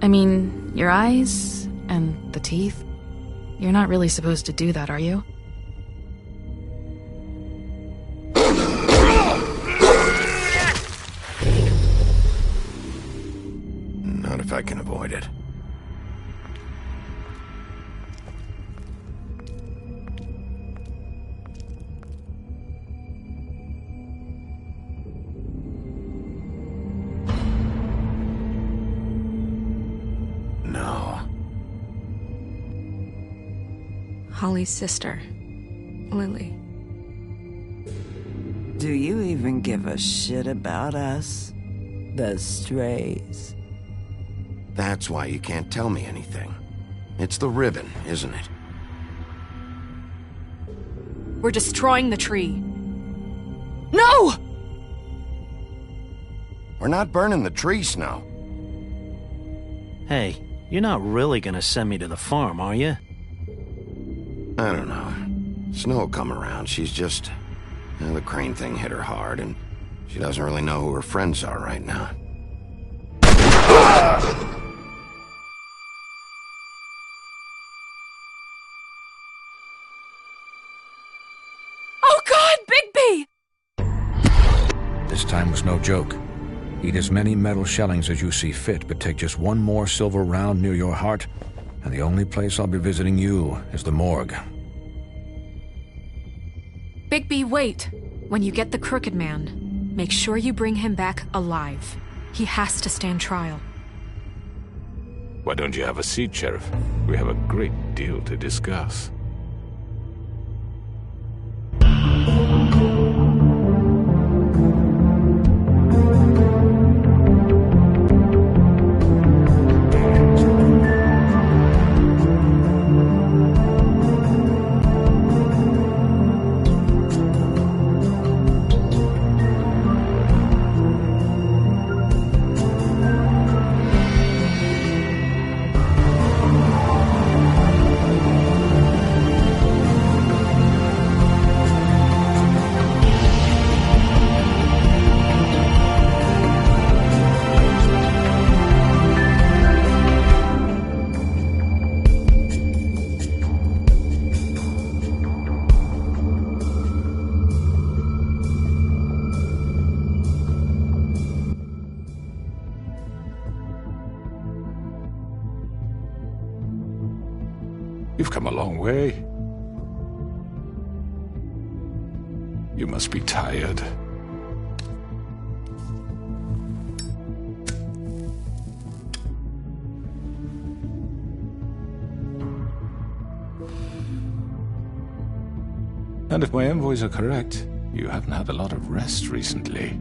I mean, your eyes and the teeth. You're not really supposed to do that, are you? Not if I can avoid it. Holly's sister, Lily. Do you even give a shit about us? The strays. That's why you can't tell me anything. It's the ribbon, isn't it? We're destroying the tree. No! We're not burning the tree, Snow. Hey, you're not really gonna send me to the farm, are you? I don't know. Snow will come around. She's just... the crane thing hit her hard, and she doesn't really know who her friends are right now. Oh God, Bigby! This time was no joke. Eat as many metal shellings as you see fit, but take just one more silver round near your heart, and the only place I'll be visiting you is the morgue. Bigby, wait. When you get the Crooked Man, make sure you bring him back alive. He has to stand trial. Why don't you have a seat, Sheriff? We have a great deal to discuss. You've come a long way. You must be tired. And if my envoys are correct, you haven't had a lot of rest recently.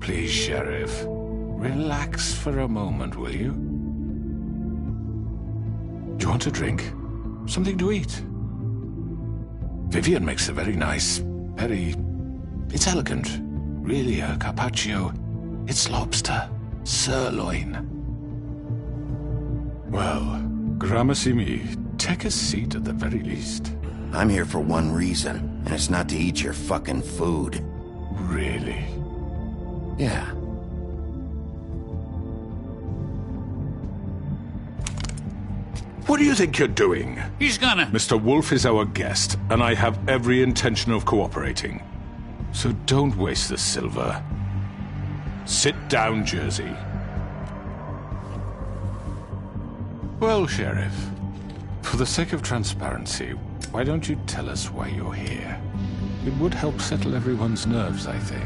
Please, Sheriff. Relax for a moment, will you? Do you want a drink? Something to eat? Vivian makes a very nice, it's elegant. Really a carpaccio. It's lobster. Sirloin. Well, gramercy me. Take a seat at the very least. I'm here for one reason, and it's not to eat your fucking food. Really? Yeah. What do you think you're doing? He's gonna... Mr. Wolf is our guest, and I have every intention of cooperating. So don't waste the silver. Sit down, Jersey. Well, Sheriff, for the sake of transparency, why don't you tell us why you're here? It would help settle everyone's nerves, I think.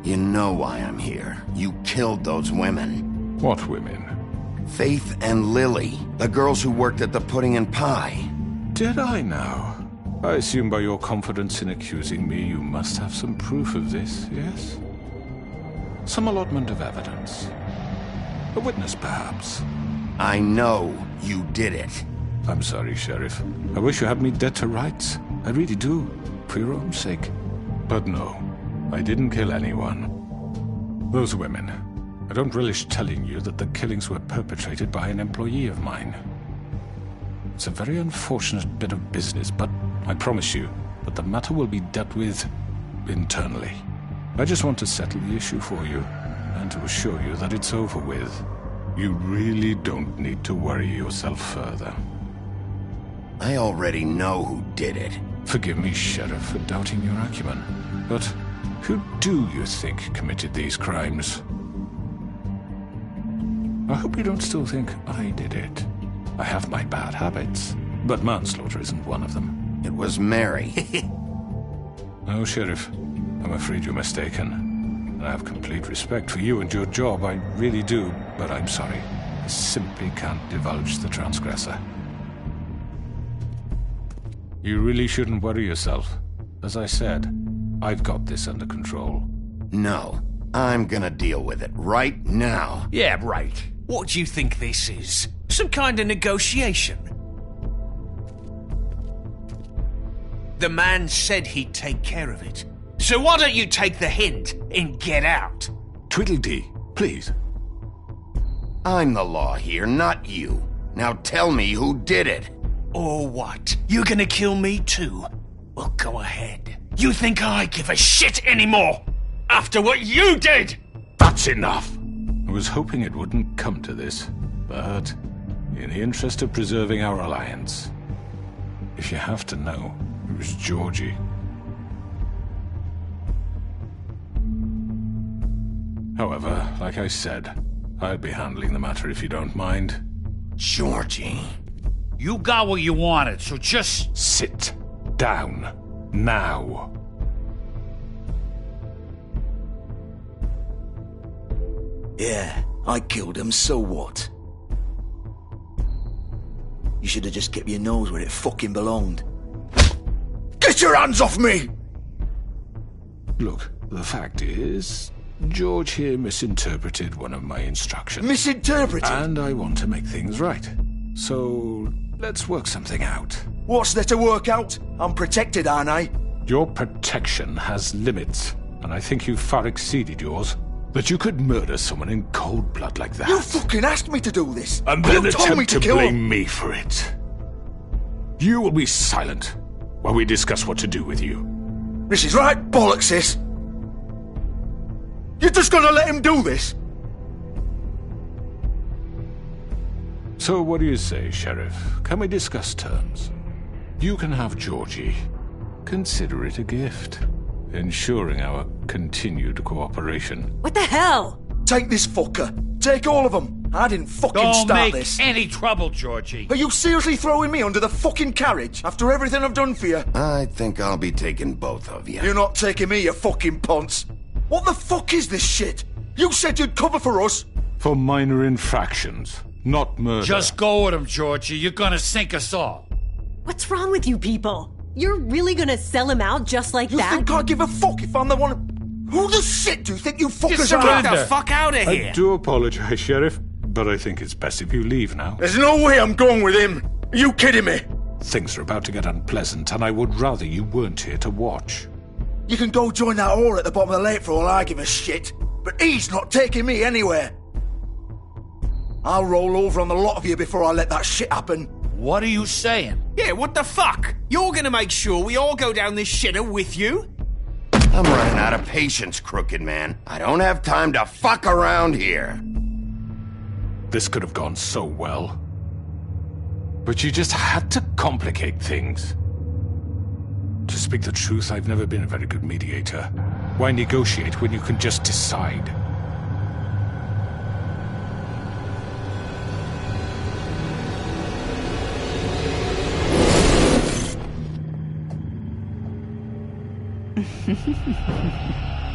You know why I'm here. You killed those women. What women? Faith and Lily, the girls who worked at the Pudding and Pie. Did I now? I assume by your confidence in accusing me, you must have some proof of this, yes? Some allotment of evidence. A witness, perhaps. I know you did it. I'm sorry, Sheriff. I wish you had me dead to rights. I really do, for your own sake. But no, I didn't kill anyone. Those women. I don't relish telling you that the killings were perpetrated by an employee of mine. It's a very unfortunate bit of business, but I promise you that the matter will be dealt with internally. I just want to settle the issue for you, and to assure you that it's over with. You really don't need to worry yourself further. I already know who did it. Forgive me, Sheriff, for doubting your acumen, but who do you think committed these crimes? I hope you don't still think I did it. I have my bad habits, but manslaughter isn't one of them. It was Mary. No, Sheriff, I'm afraid you're mistaken. I have complete respect for you and your job, I really do, but I'm sorry. I simply can't divulge the transgressor. You really shouldn't worry yourself. As I said, I've got this under control. No, I'm gonna deal with it right now. Yeah, right. What do you think this is? Some kind of negotiation? The man said he'd take care of it. So why don't you take the hint and get out? Tweedledee, please. I'm the law here, not you. Now tell me who did it. Or what? You're gonna kill me too? Well, go ahead. You think I give a shit anymore? After what you did? That's enough. I was hoping it wouldn't come to this, but in the interest of preserving our alliance, if you have to know, it was Georgie. However, like I said, I'll be handling the matter if you don't mind. Georgie. You got what you wanted, so just... Sit down. Now. Yeah, I killed him, so what? You should have just kept your nose where it fucking belonged. Get your hands off me! Look, the fact is, George here misinterpreted one of my instructions. Misinterpreted? And I want to make things right. So, let's work something out. What's there to work out? I'm protected, aren't I? Your protection has limits, and I think you've far exceeded yours. That you could murder someone in cold blood like that. You fucking asked me to do this! And then you told me attempt to kill blame him. me for it. You will be silent while we discuss what to do with you. This is right bollocks, sis. You're just gonna let him do this? So what do you say, Sheriff? Can we discuss terms? You can have Georgie. Consider it a gift, ensuring our continued cooperation. What the hell? Take this fucker. Take all of them. I didn't fucking Don't start make this. any trouble, Georgie. Are you seriously throwing me under the fucking carriage after everything I've done for you? I think I'll be taking both of you. You're not taking me, you fucking ponce. What the fuck is this shit? You said you'd cover for us. For minor infractions, not murder. Just go with him, Georgie. You're gonna sink us all. What's wrong with you people? You're really gonna sell him out just like You that? think I give a fuck if I'm the one... Who the shit do you think you fuckers Get are? the fuck out of here. I do apologize, Sheriff, but I think it's best if you leave now. There's no way I'm going with him. Are you kidding me? Things are about to get unpleasant, and I would rather you weren't here to watch. You can go join that whore at the bottom of the lake for all I give a shit. But he's not taking me anywhere. I'll roll over on the lot of you before I let that shit happen. What are you saying? Yeah, what the fuck? You're gonna make sure we all go down this shitter with you? I'm running out of patience, crooked man. I don't have time to fuck around here. This could have gone so well. But you just had to complicate things. To speak the truth, I've never been a very good mediator. Why negotiate when you can just decide?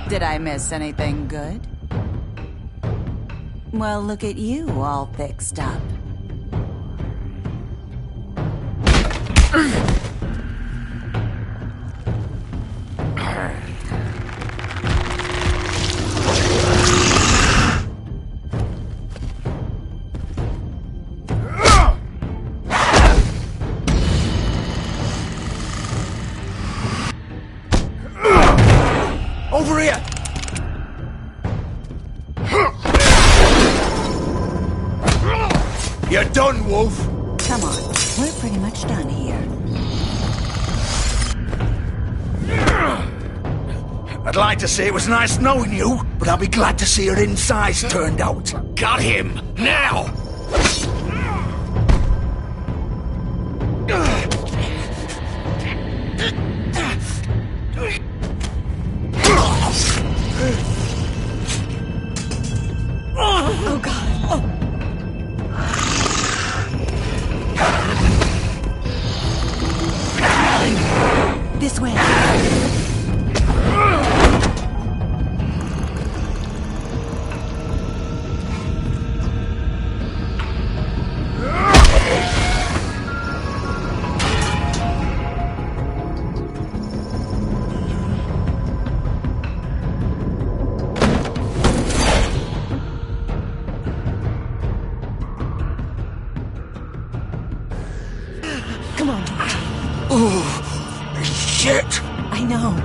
Did I miss anything good? Well, look at you, all fixed up. Over here! You're done, Wolf! Come on, we're pretty much done here. I'd like to say it was nice knowing you, but I'll be glad to see your insides turned out. Got him! Now! Oh, God. Oh. This way. Come on. Oh, shit! I know.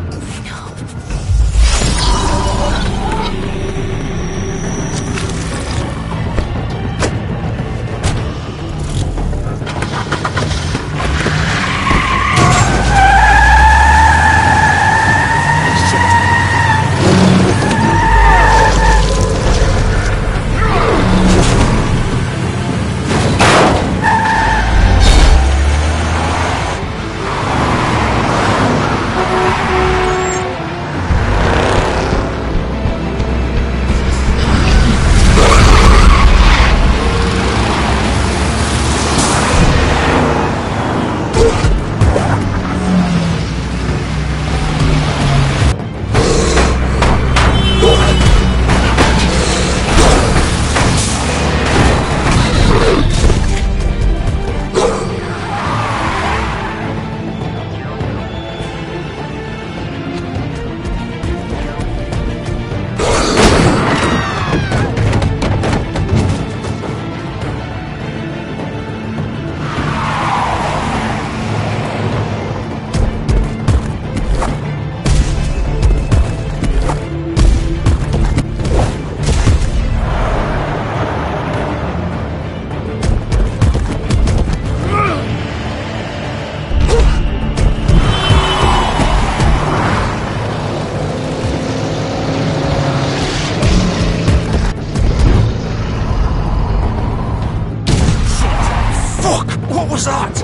was that?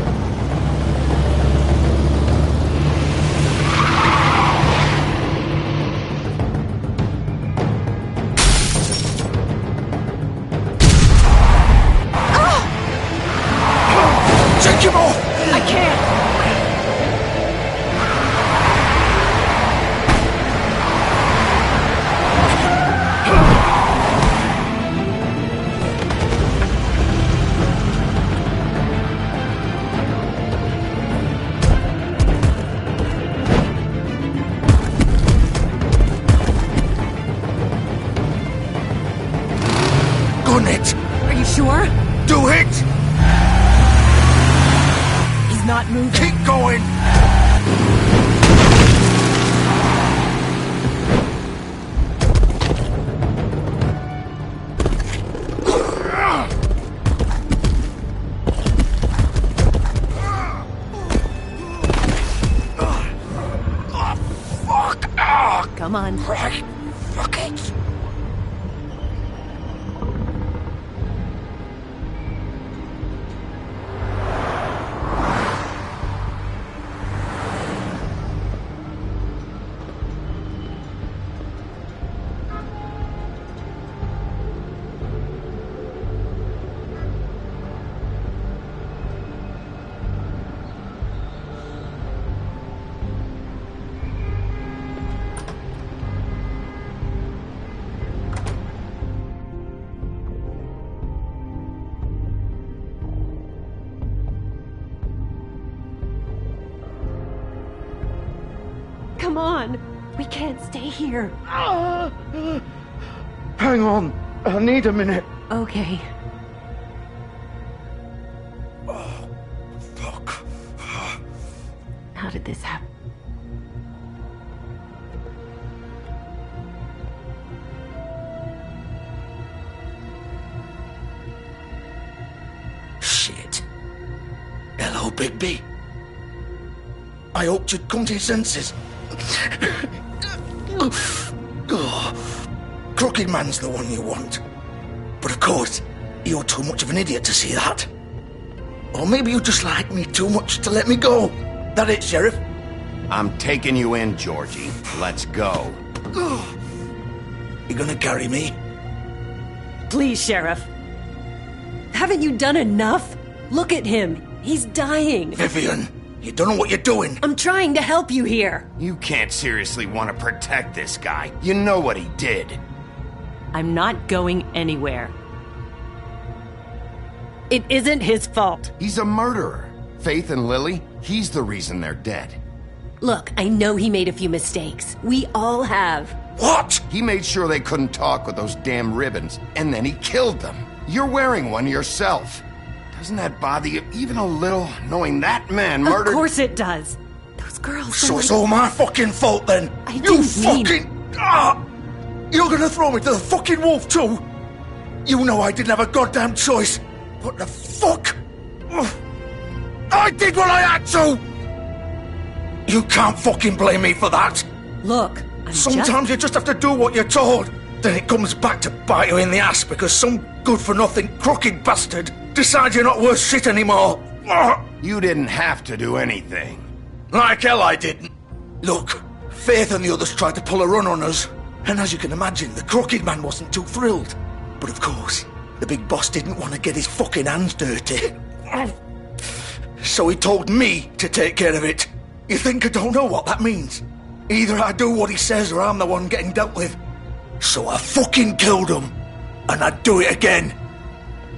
Take him off! I can't! Gun it! Are you sure? Do it! He's not moving. Keep going! Come on. Right. Fuck it. can't stay here. Hang on. I need a minute. Okay. Oh, fuck. How did this happen? Shit. Hello, Bigby. I hoped you'd come to your senses. Crooked Man's the one you want. But of course, you're too much of an idiot to see that. Or maybe you just like me too much to let me go. That it, Sheriff? I'm taking you in, Georgie. Let's go. You gonna carry me? Please, Sheriff. Haven't you done enough? Look at him. He's dying. Vivian, you don't know what you're doing. I'm trying to help you here. You can't seriously want to protect this guy. You know what he did. I'm not going anywhere. It isn't his fault. He's a murderer. Faith and Lily, he's the reason they're dead. Look, I know he made a few mistakes. We all have. What? He made sure they couldn't talk with those damn ribbons, and then he killed them. You're wearing one yourself. Doesn't that bother you even a little, knowing that man murdered... Of course it does. Those girls... So it's all my fucking fault then? You fucking... You're gonna throw me to the fucking wolf too? You know I didn't have a goddamn choice. What the fuck? I did what I had to! You can't fucking blame me for that. Look, Sometimes you just have to do what you're told. Then it comes back to bite you in the ass because some good-for-nothing crooked bastard decides you're not worth shit anymore. You didn't have to do anything. Like hell I didn't. Look, Faith and the others tried to pull a run on us. And as you can imagine, the crooked man wasn't too thrilled. But of course, the big boss didn't want to get his fucking hands dirty. So he told me to take care of it. You think I don't know what that means? Either I do what he says or I'm the one getting dealt with. So I fucking killed him. And I'd do it again.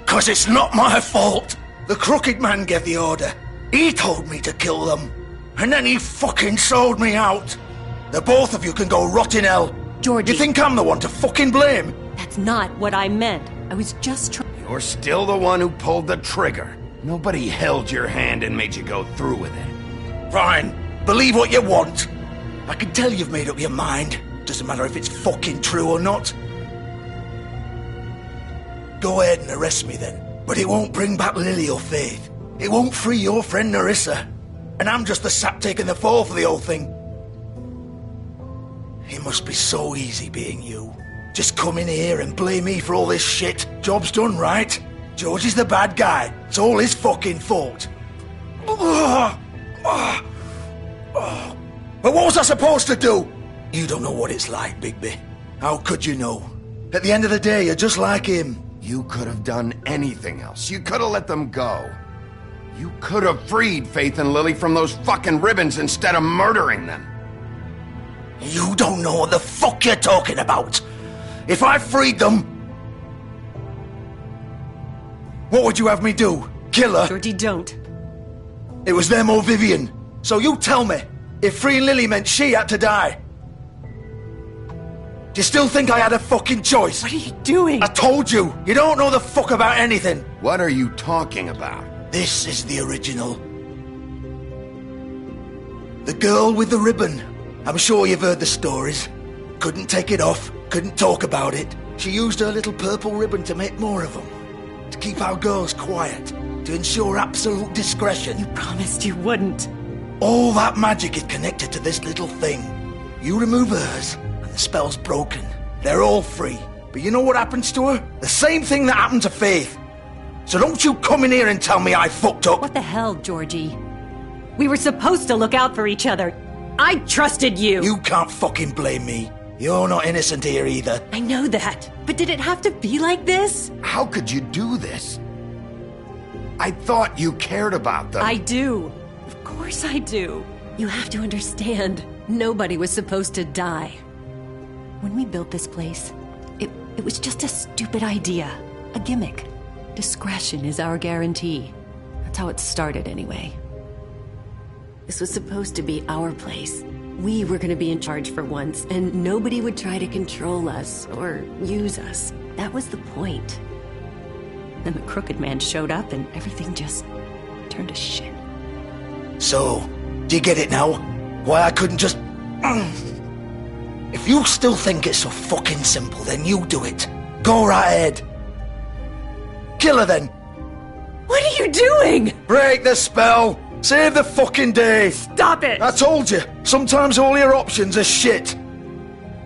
'Cause it's not my fault. The crooked man gave the order. He told me to kill them. And then he fucking sold me out. The both of you can go rot in hell. Georgie. You think I'm the one to fucking blame? That's not what I meant. I was just trying... You're still the one who pulled the trigger. Nobody held your hand and made you go through with it. Fine. Believe what you want. I can tell you've made up your mind. Doesn't matter if it's fucking true or not. Go ahead and arrest me then. But it won't bring back Lily or Faith. It won't free your friend Nerissa. And I'm just the sap taking the fall for the whole thing. It must be so easy being you. Just come in here and blame me for all this shit. Job's done, right? George is the bad guy. It's all his fucking fault. But what was I supposed to do? You don't know what it's like, Bigby. How could you know? At the end of the day, you're just like him. You could have done anything else. You could have let them go. You could have freed Faith and Lily from those fucking ribbons instead of murdering them. You don't know what the fuck you're talking about. If I freed them... What would you have me do? Kill her? Georgie, don't. It was them or Vivian. So you tell me, if freeing Lily meant she had to die. Do you still think I had a fucking choice? What are you doing? I told you, you don't know the fuck about anything. What are you talking about? This is the original. The girl with the ribbon. I'm sure you've heard the stories. Couldn't take it off, couldn't talk about it. She used her little purple ribbon to make more of them. To keep our girls quiet. To ensure absolute discretion. You promised you wouldn't. All that magic is connected to this little thing. You remove hers, and the spell's broken. They're all free. But you know what happens to her? The same thing that happened to Faith. So don't you come in here and tell me I fucked up. What the hell, Georgie? We were supposed to look out for each other. I trusted you. You can't fucking blame me. You're not innocent here either. I know that. But did it have to be like this? How could you do this? I thought you cared about them. I do. Of course I do. You have to understand. Nobody was supposed to die. When we built this place, it was just a stupid idea. A gimmick. Discretion is our guarantee. That's how it started anyway. This was supposed to be our place. We were gonna be in charge for once, and nobody would try to control us or use us. That was the point. Then the Crooked Man showed up and everything just turned to shit. So, do you get it now? Why I couldn't just... If you still think it's so fucking simple, then you do it. Go right ahead. Kill her then. What are you doing? Break the spell. Save the fucking day. Stop it. I told you, sometimes all your options are shit.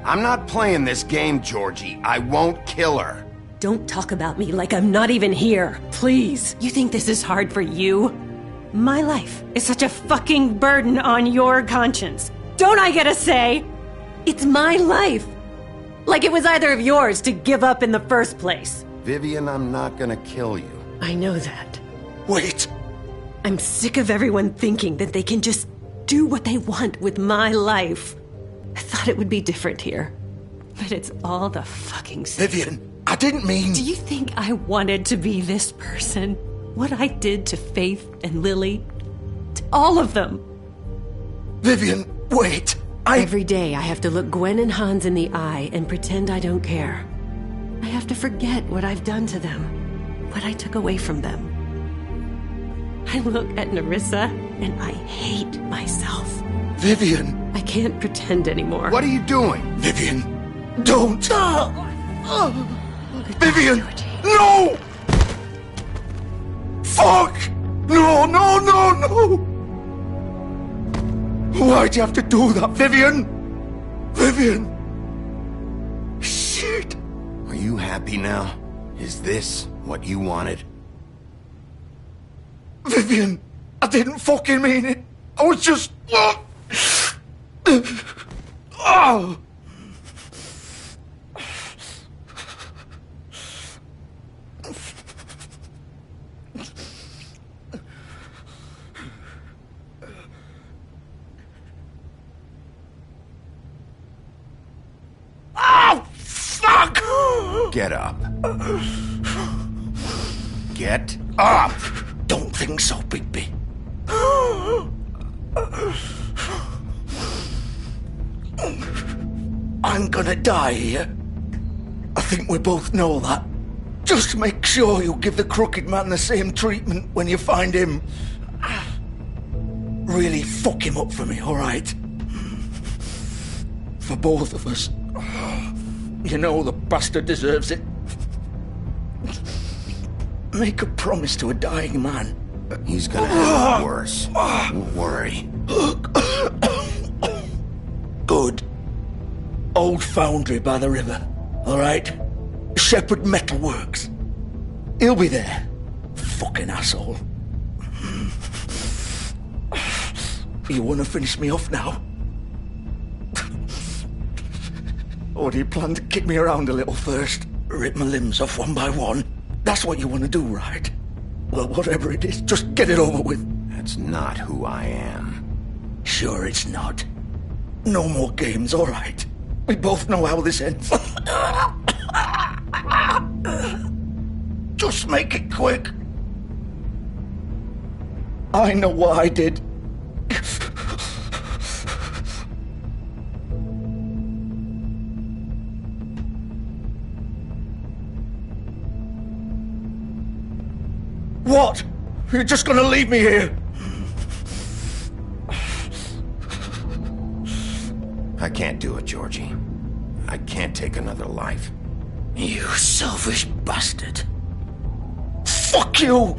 I'm not playing this game, Georgie. I won't kill her. Don't talk about me like I'm not even here. Please. You think this is hard for you? My life is such a fucking burden on your conscience. Don't I get a say? It's my life. Like it was either of yours to give up in the first place. Vivian, I'm not gonna kill you. I know that. Wait. I'm sick of everyone thinking that they can just do what they want with my life. I thought it would be different here. But it's all the fucking same. Vivian, I didn't mean... Do you think I wanted to be this person? What I did to Faith and Lily? To all of them? Vivian, wait. Every day I have to look Gwen and Hans in the eye and pretend I don't care. I have to forget what I've done to them. What I took away from them. I look at Nerissa and I hate myself. Vivian. I can't pretend anymore. What are you doing? Vivian, don't. Vivian, no! Fuck! No, no, no, no! Why'd you have to do that, Vivian? Vivian! Shit! Are you happy now? Is this what you wanted? Vivian, I didn't fucking mean it. I was just... Oh! Oh, fuck! Get up. Get up! Don't think so, Bigby. I'm gonna die here. I think we both know that. Just make sure you give the Crooked Man the same treatment when you find him. Really fuck him up for me, alright? For both of us. You know the bastard deserves it. Make a promise to a dying man. He's gonna have it worse. Don't worry. Good. Old foundry by the river, alright? Shepherd Metalworks. He'll be there. Fucking asshole. You wanna finish me off now? Or do you plan to kick me around a little first? Rip my limbs off one by one? That's what you want to do, right? Well, whatever it is, just get it over with. That's not who I am. Sure it's not. No more games, all right? We both know how this ends. Just make it quick. I know what I did. What? You're just gonna leave me here? I can't do it, Georgie. I can't take another life. You selfish bastard. Fuck you!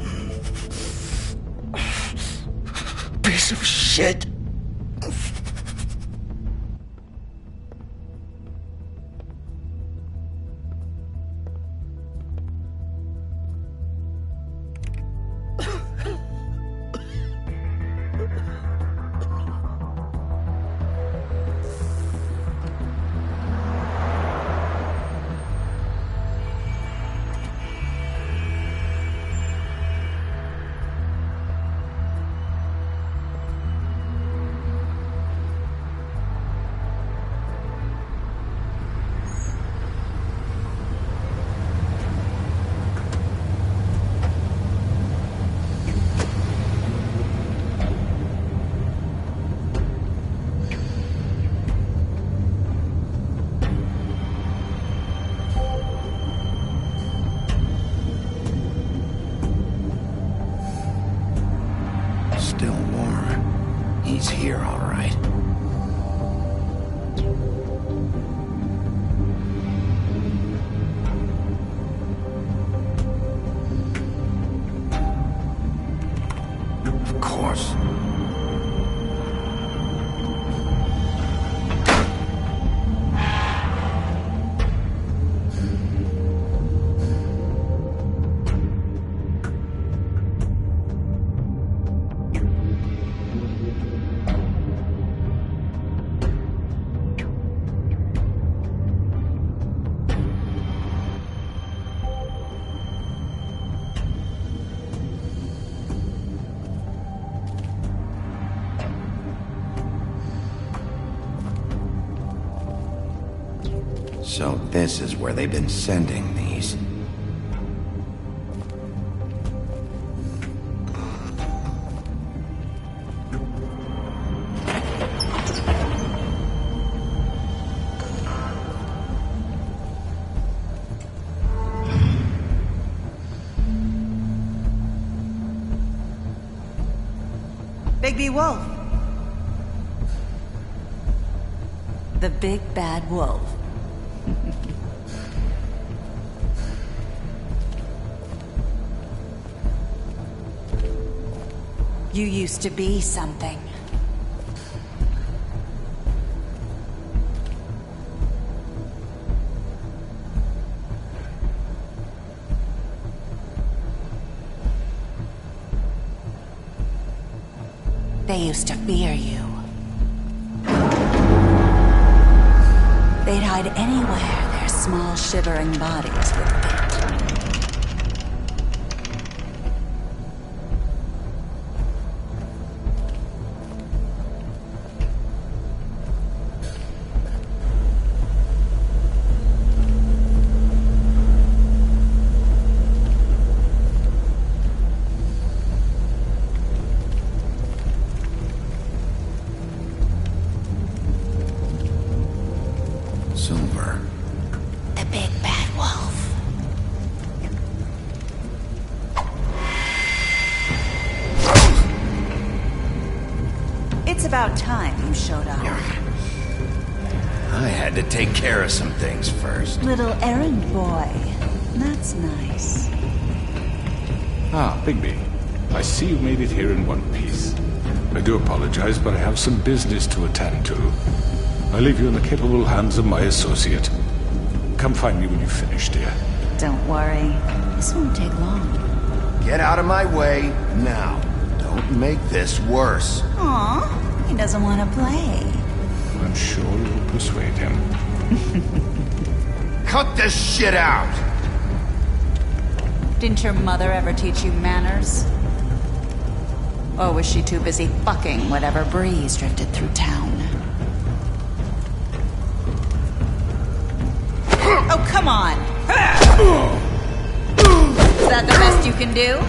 Piece of shit. So this is where they've been sending these. Bigby Wolf. The big bad wolf. You used to be something. They used to fear you. They'd hide anywhere their small, shivering bodies would fit. Silver. The big bad wolf. It's about time you showed up. I had to take care of some things first. Little errand boy. That's nice. Ah, Bigby. I see you made it here in one piece. I do apologize, but I have some business to attend to. I leave you in the capable hands of my associate. Come find me when you finish, dear. Don't worry. This won't take long. Get out of my way now. Don't make this worse. Aw, he doesn't want to play. I'm sure you'll persuade him. Cut this shit out! Didn't your mother ever teach you manners? Or was she too busy fucking whatever breeze drifted through town? Oh, come on! Is that the best you can do?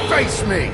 Face me!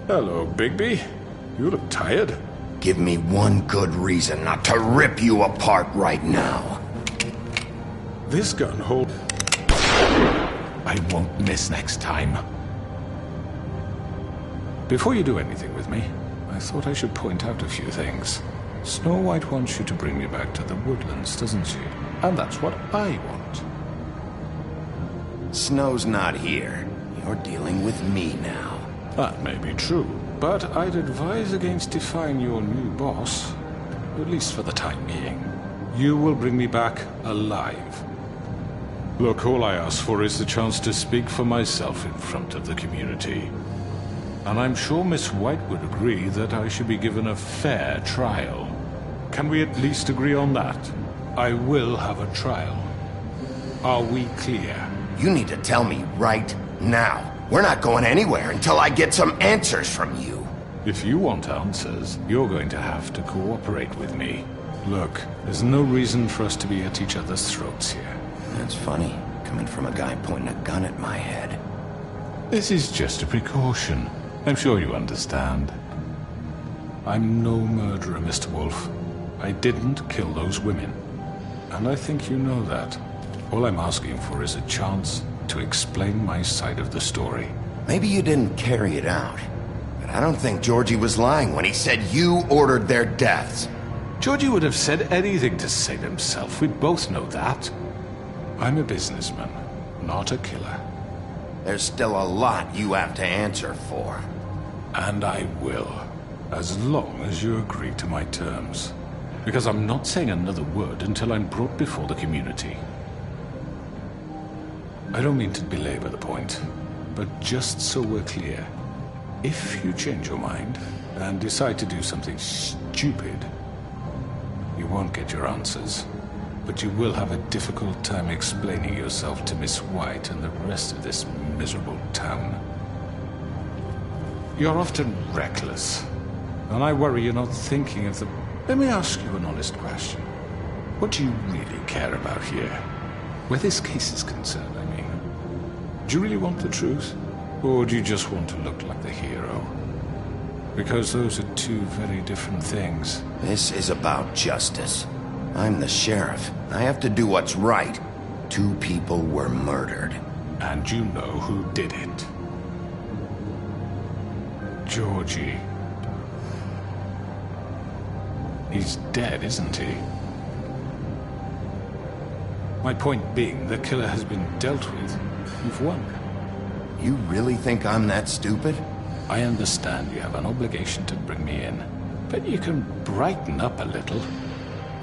Hello, Bigby. You look tired. Give me one good reason not to rip you apart right now. This gun hold... I won't miss next time. Before you do anything with me, I thought I should point out a few things. Snow White wants you to bring me back to the woodlands, doesn't she? And that's what I want. Snow's not here. You're dealing with me now. That may be true, but I'd advise against defying your new boss, at least for the time being. You will bring me back alive. Look, all I ask for is the chance to speak for myself in front of the community. And I'm sure Miss White would agree that I should be given a fair trial. Can we at least agree on that? I will have a trial. Are we clear? You need to tell me right now. We're not going anywhere until I get some answers from you. If you want answers, you're going to have to cooperate with me. Look, there's no reason for us to be at each other's throats here. That's funny, coming from a guy pointing a gun at my head. This is just a precaution. I'm sure you understand. I'm no murderer, Mr. Wolf. I didn't kill those women. And I think you know that. All I'm asking for is a chance to explain my side of the story. Maybe you didn't carry it out, but I don't think Georgie was lying when he said you ordered their deaths. Georgie would have said anything to save himself. We both know that. I'm a businessman, not a killer. There's still a lot you have to answer for. And I will, as long as you agree to my terms. Because I'm not saying another word until I'm brought before the community. I don't mean to belabor the point, but just so we're clear, if you change your mind and decide to do something stupid, you won't get your answers, but you will have a difficult time explaining yourself to Miss White and the rest of this miserable town. You're often reckless, and I worry you're not thinking of the... Let me ask you an honest question. What do you really care about here? Where this case is concerned, I mean. Do you really want the truth? Or do you just want to look like the hero? Because those are two very different things. This is about justice. I'm the sheriff. I have to do what's right. 2 people were murdered. And you know who did it. Georgie. He's dead, isn't he? My point being, the killer has been dealt with. You've won. You really think I'm that stupid? I understand you have an obligation to bring me in, but you can brighten up a little.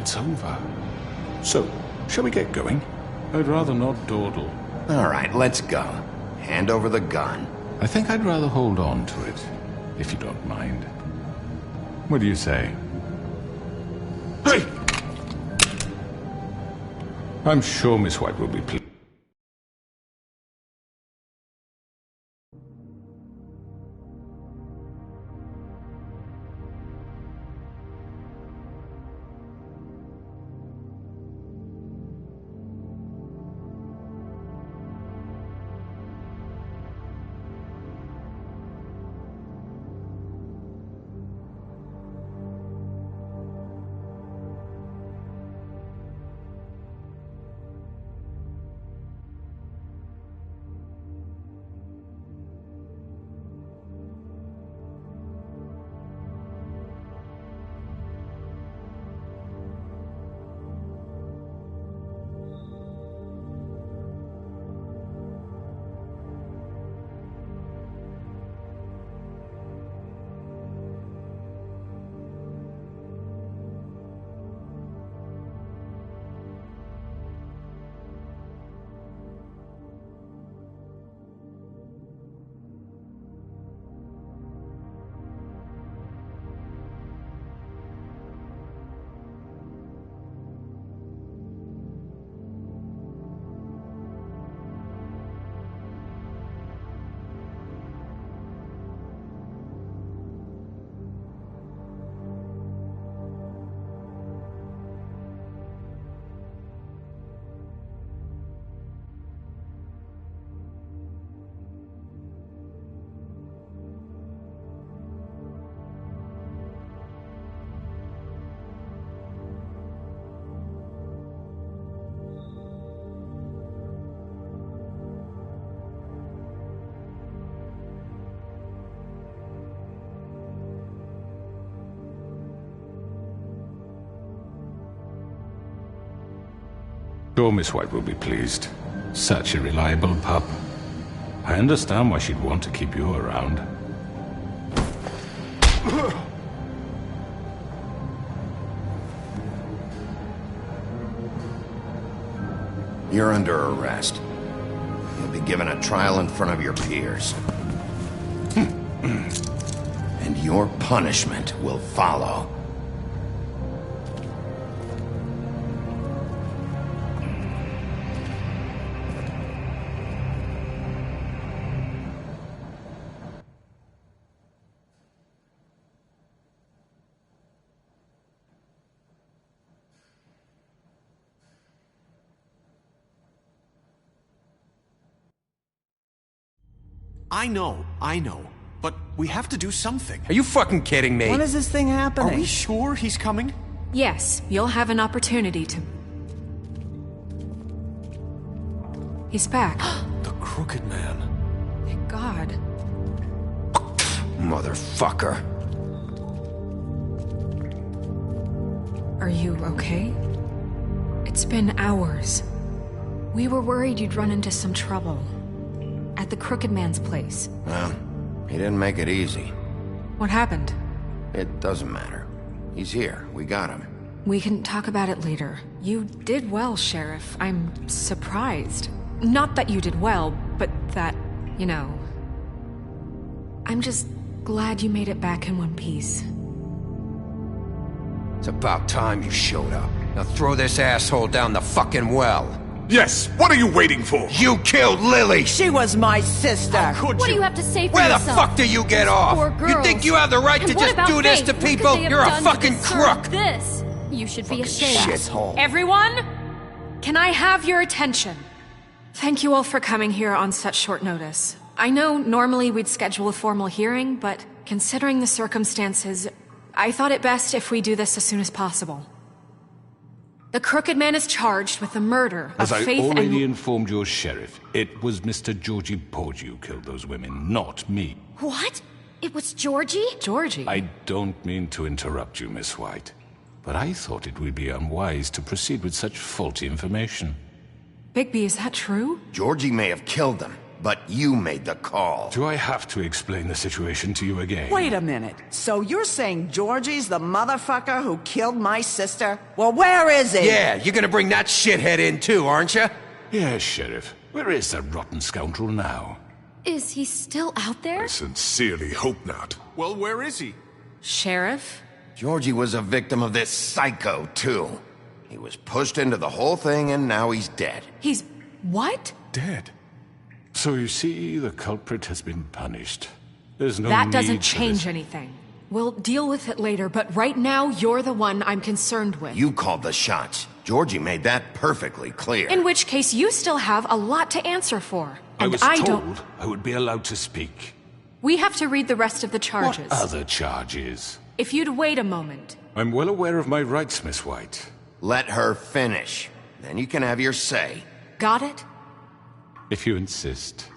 It's over. So, shall we get going? I'd rather not dawdle. All right, let's go. Hand over the gun. I think I'd rather hold on to it, if you don't mind. What do you say? Hey! I'm sure Miss White will be pleased. Sure, Miss White will be pleased. Such a reliable pup. I understand why she'd want to keep you around. You're under arrest. You'll be given a trial in front of your peers. And your punishment will follow. I know. But we have to do something. Are you fucking kidding me? When is this thing happening? Are we sure he's coming? Yes, you'll have an opportunity to... He's back. The Crooked Man. Thank God. Motherfucker. Are you okay? It's been hours. We were worried you'd run into some trouble. At the Crooked Man's place. Well, he didn't make it easy. What happened? It doesn't matter. He's here. We got him. We can talk about it later. You did well, Sheriff. I'm surprised. Not that you did well, but that, you know... I'm just glad you made it back in one piece. It's about time you showed up. Now throw this asshole down the fucking well. Yes, what are you waiting for? You killed Lily! She was my sister! What do you have to say for Where yourself? the fuck do you get off? Poor You girls. think you have the right And to what just about do this Faith? to What could people? they have You're a done to fucking deserve crook! This. You should be ashamed. Shithole. Everyone? Can I have your attention? Thank you all for coming here on such short notice. I know normally we'd schedule a formal hearing, but considering the circumstances, I thought it best if we do this as soon as possible. The Crooked Man is charged with the murder of As I Faith already and... informed your sheriff, it was Mr. Georgie Porgy who killed those women, not me. What? It was Georgie? Georgie? I don't mean to interrupt you, Miss White, but I thought it would be unwise to proceed with such faulty information. Bigby, is that true? Georgie may have killed them, but you made the call. Do I have to explain the situation to you again? Wait a minute. So you're saying Georgie's the motherfucker who killed my sister? Well, where is he? Yeah, you're gonna bring that shithead in too, aren't you? Yes, Sheriff. Where is that rotten scoundrel now? Is he still out there? I sincerely hope not. Well, where is he? Sheriff? Georgie was a victim of this psycho, too. He was pushed into the whole thing and now he's dead. He's... what? Dead. So you see, the culprit has been punished. There's no That need doesn't for change this. anything. We'll deal with it later, but right now, you're the one I'm concerned with. You called the shots. Georgie made that perfectly clear. In which case, you still have a lot to answer for. I And was I told don't... I would be allowed to speak. We have to read the rest of the charges. What other charges? If you'd wait a moment. I'm well aware of my rights, Miss White. Let her finish. Then you can have your say. Got it? If you insist.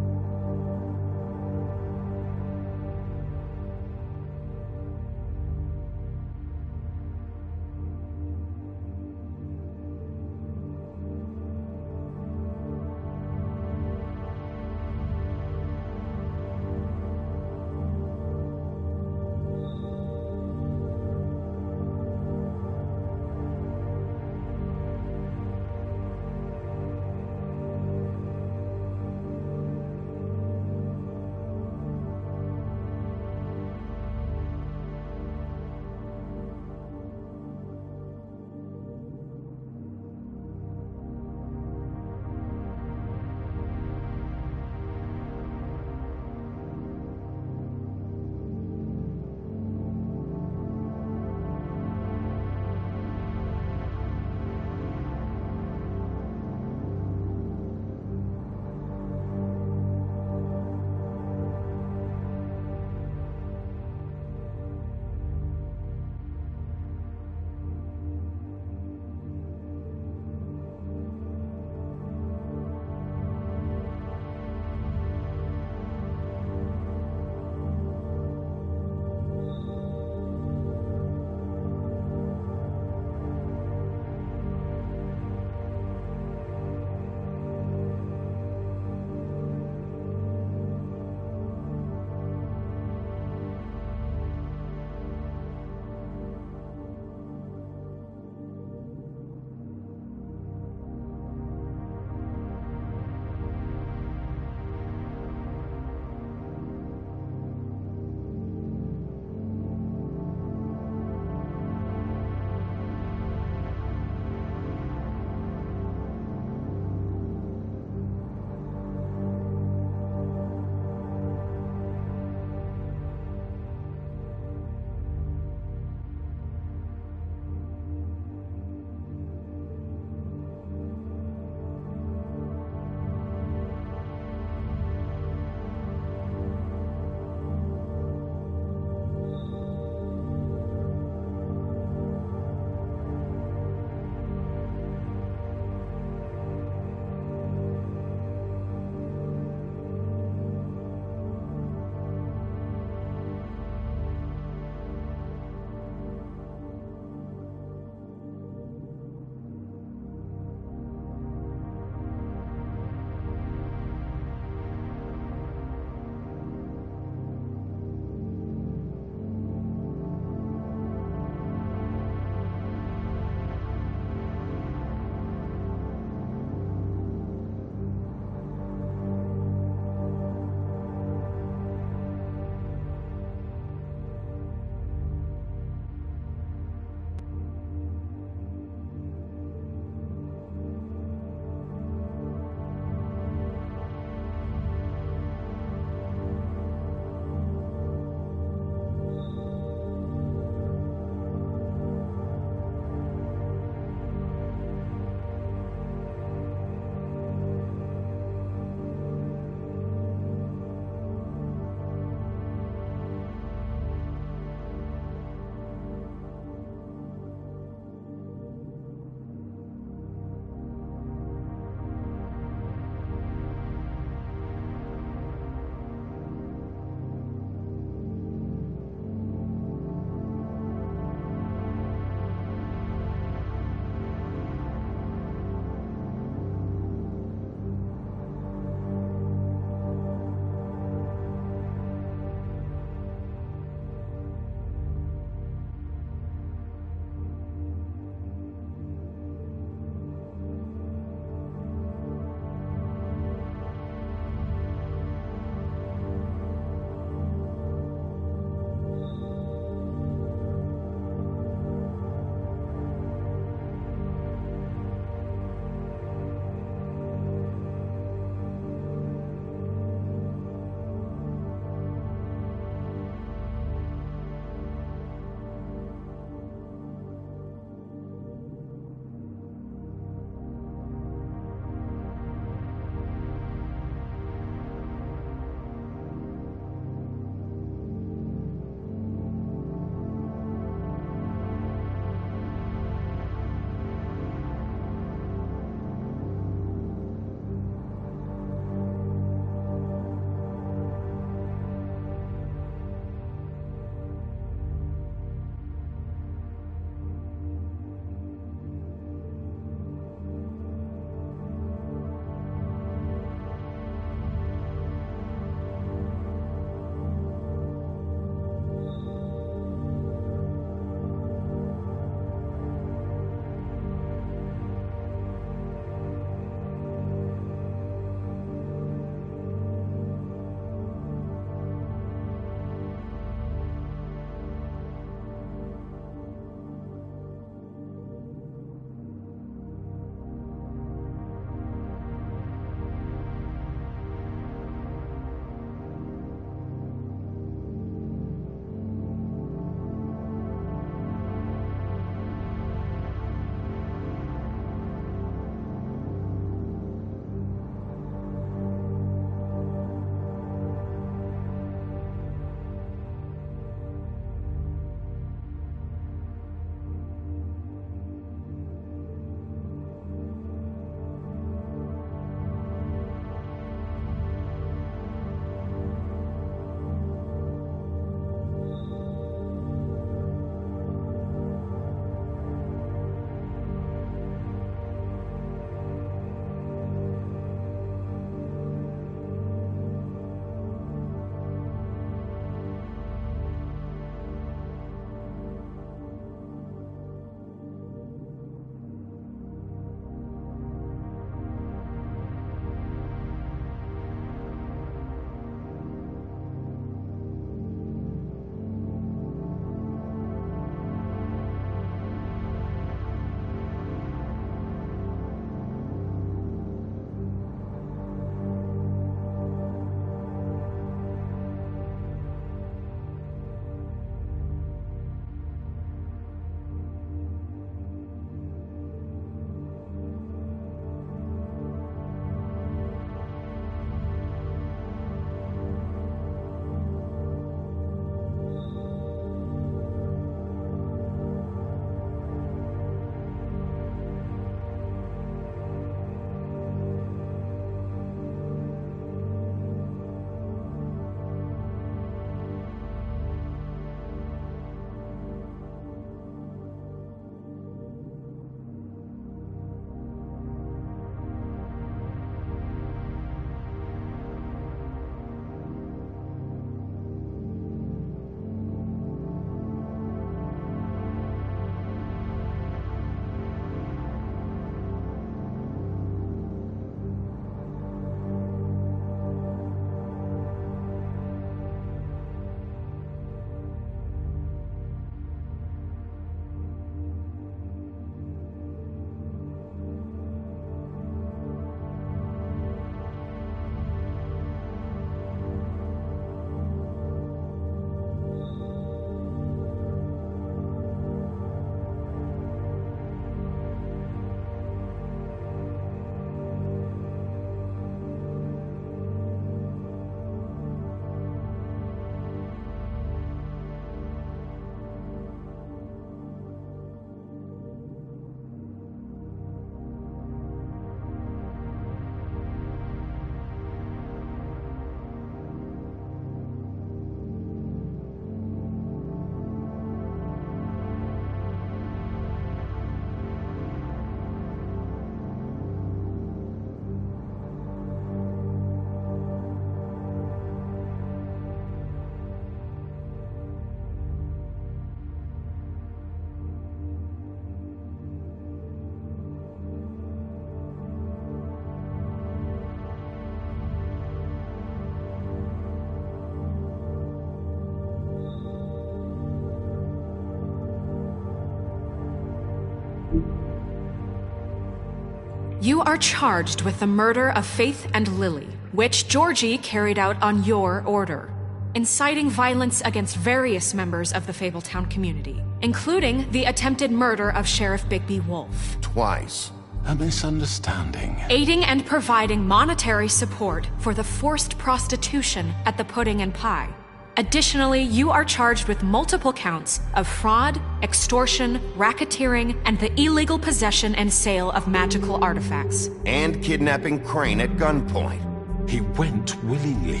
You are charged with the murder of Faith and Lily, which Georgie carried out on your order, inciting violence against various members of the Fabletown community, including the attempted murder of Sheriff Bigby Wolf. Twice. A misunderstanding. Aiding and providing monetary support for the forced prostitution at the Pudding and Pie. Additionally, you are charged with multiple counts of fraud, extortion, racketeering, and the illegal possession and sale of magical artifacts. And kidnapping Crane at gunpoint. He went willingly.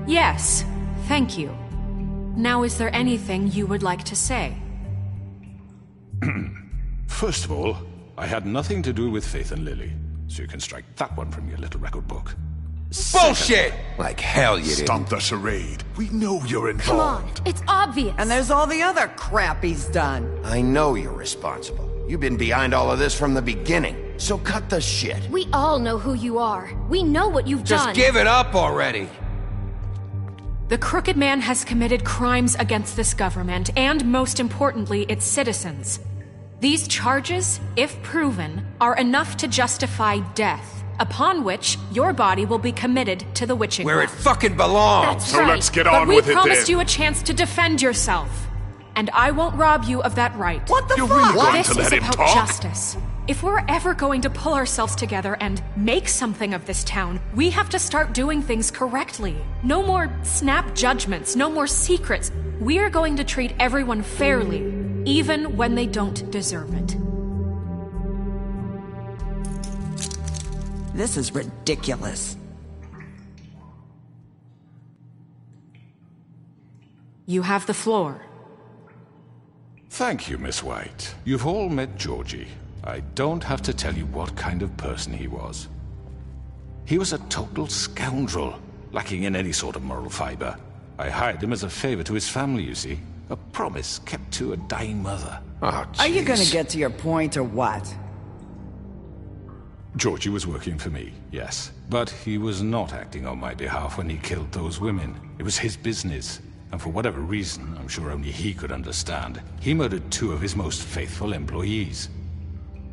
Yes, thank you. Now, is there anything you would like to say? First of all, I had nothing to do with Faith and Lily, so you can strike that one from your little record book. Bullshit! Like hell you didn't. Stop the charade. We know you're involved. Come on, it's obvious. And there's all the other crap he's done. I know you're responsible. You've been behind all of this from the beginning, so cut the shit. We all know who you are. We know what you've done. Just give it up already. The Crooked Man has committed crimes against this government, and most importantly, its citizens. These charges, if proven, are enough to justify death, upon which your body will be committed to the witching Where it well. fucking belongs. That's So right. let's get on with it But we promised then. you a chance to defend yourself, and I won't rob you of that right. What the You're fuck? really going This to is let him about talk? justice. If we're ever going to pull ourselves together and make something of this town, we have to start doing things correctly. No more snap judgments, no more secrets. We are going to treat everyone fairly, even when they don't deserve it. This is ridiculous. You have the floor. Thank you, Miss White. You've all met Georgie. I don't have to tell you what kind of person he was. He was a total scoundrel, lacking in any sort of moral fiber. I hired him as a favor to his family, you see. A promise kept to a dying mother. Oh, Are you gonna jeez. get to your point or what? Georgie was working for me, yes. But he was not acting on my behalf when he killed those women. It was his business. And for whatever reason, I'm sure only he could understand, he murdered 2 of his most faithful employees.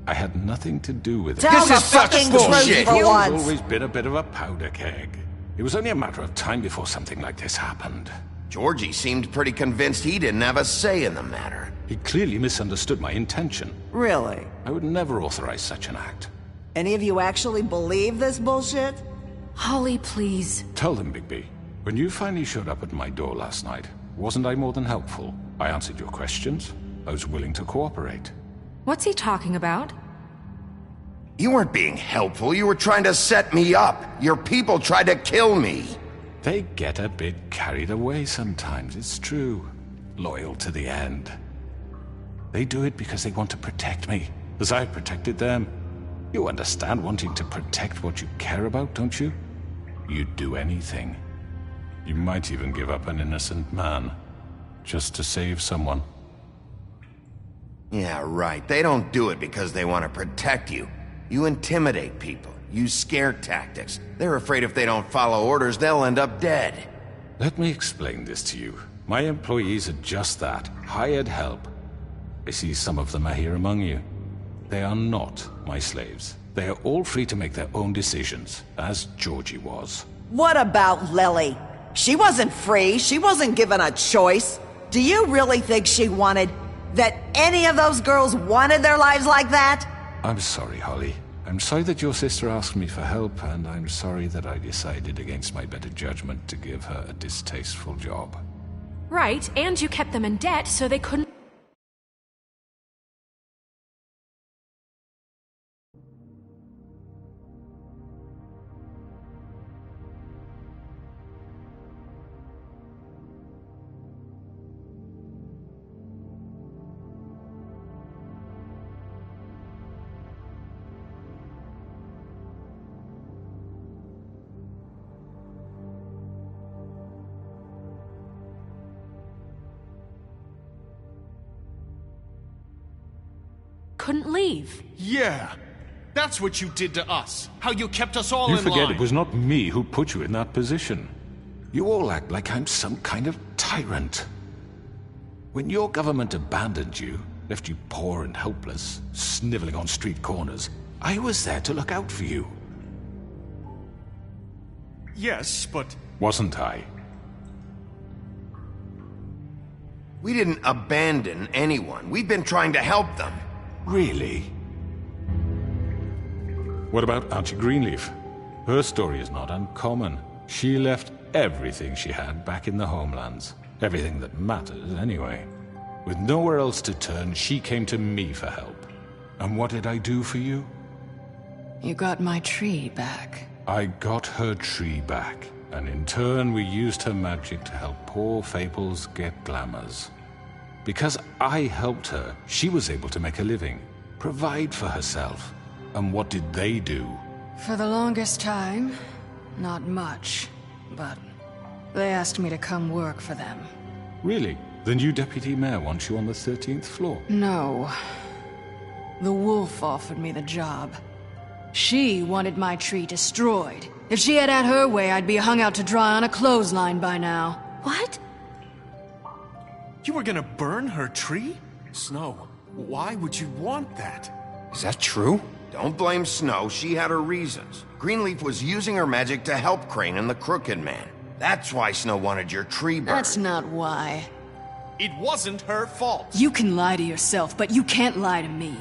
I had nothing to do with it. Tell the fucking truth He for has once. always been a bit of a powder keg. It was only a matter of time before something like this happened. Georgie seemed pretty convinced he didn't have a say in the matter. He clearly misunderstood my intention. Really? I would never authorize such an act. Any of you actually believe this bullshit? Holly, please. Tell them, Bigby. When you finally showed up at my door last night, wasn't I more than helpful? I answered your questions. I was willing to cooperate. What's he talking about? You weren't being helpful. You were trying to set me up. Your people tried to kill me. They get a bit carried away sometimes, it's true. Loyal to the end. They do it because they want to protect me, as I protected them. You understand wanting to protect what you care about, don't you? You'd do anything. You might even give up an innocent man, just to save someone. Yeah, right. They don't do it because they want to protect you. You intimidate people, use scare tactics. They're afraid if they don't follow orders, they'll end up dead. Let me explain this to you. My employees are just that, hired help. I see some of them are here among you. They are not my slaves. They are all free to make their own decisions, as Georgie was. What about Lily? She wasn't free. She wasn't given a choice. Do you really think she wanted... that any of those girls wanted their lives like that? I'm sorry, Holly. I'm sorry that your sister asked me for help, and I'm sorry that I decided against my better judgment to give her a distasteful job. Right, and you kept them in debt so they couldn't... leave. Yeah. That's what you did to us. How you kept us all You in forget line. it was not me who put you in that position. You all act like I'm some kind of tyrant. When your government abandoned you, left you poor and helpless, sniveling on street corners, I was there to look out for you. Yes, but... Wasn't I? We didn't abandon anyone. We've been trying to help them. Really? What about Auntie Greenleaf? Her story is not uncommon. She left everything she had back in the homelands. Everything that matters, anyway. With nowhere else to turn, she came to me for help. And what did I do for you? You got my tree back. I got her tree back, and in turn we used her magic to help poor Faples get glamours. Because I helped her, she was able to make a living, provide for herself. And what did they do? For the longest time, not much, but they asked me to come work for them. Really? The new deputy mayor wants you on the 13th floor? No. The wolf offered me the job. She wanted my tree destroyed. If she had her way, I'd be hung out to dry on a clothesline by now. What? You were gonna burn her tree? Snow, why would you want that? Is that true? Don't blame Snow, she had her reasons. Greenleaf was using her magic to help Crane and the Crooked Man. That's why Snow wanted your tree burned. That's not why. It wasn't her fault. You can lie to yourself, but you can't lie to me.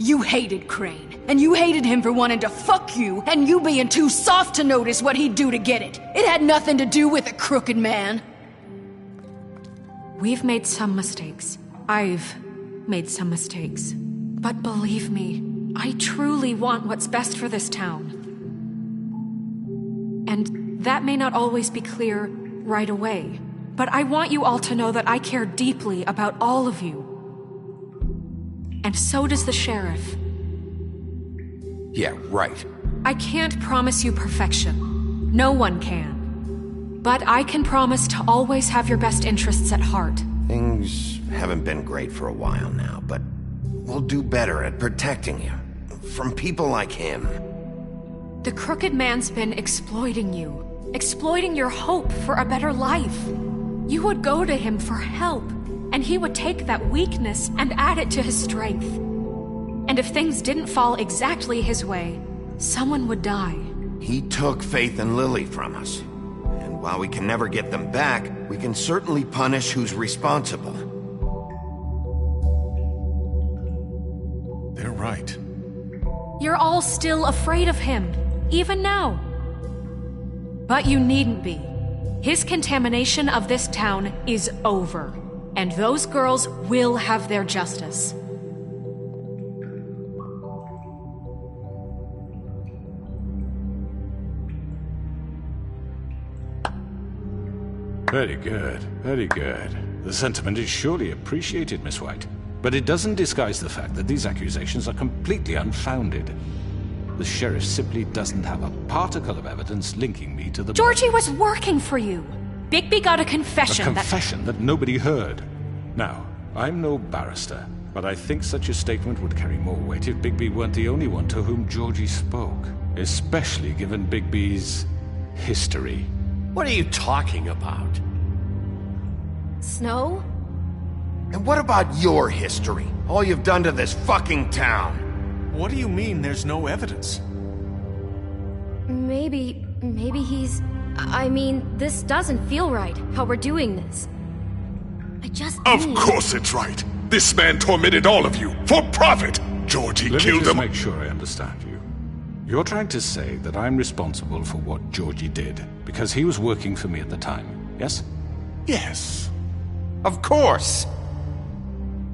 You hated Crane, and you hated him for wanting to fuck you, and you being too soft to notice what he'd do to get it. It had nothing to do with a crooked man. We've made some mistakes. I've made some mistakes. But believe me, I truly want what's best for this town. And that may not always be clear right away, but I want you all to know that I care deeply about all of you. And so does the sheriff. Yeah, right. I can't promise you perfection. No one can. But I can promise to always have your best interests at heart. Things haven't been great for a while now, but we'll do better at protecting you. From people like him. The crooked man's been exploiting you. Exploiting your hope for a better life. You would go to him for help, and he would take that weakness and add it to his strength. And if things didn't fall exactly his way, someone would die. He took Faith and Lily from us. And while we can never get them back, we can certainly punish who's responsible. They're right. You're all still afraid of him, even now. But you needn't be. His contamination of this town is over, and those girls will have their justice. Very good, very good. The sentiment is surely appreciated, Miss White. But it doesn't disguise the fact that these accusations are completely unfounded. The sheriff simply doesn't have a particle of evidence linking me to the... Georgie was working for you! Bigby got a confession A confession that nobody heard. Now, I'm no barrister, but I think such a statement would carry more weight if Bigby weren't the only one to whom Georgie spoke. Especially given Bigby's history. What are you talking about? Snow? And what about your history? All you've done to this fucking town? What do you mean there's no evidence? Maybe he's... I mean, this doesn't feel right, how we're doing this. I just Of course it's right. This man tormented all of you, for profit! Georgie killed Let him. me just make sure I understand you. You're trying to say that I'm responsible for what Georgie did, because he was working for me at the time, yes? Yes. Of course!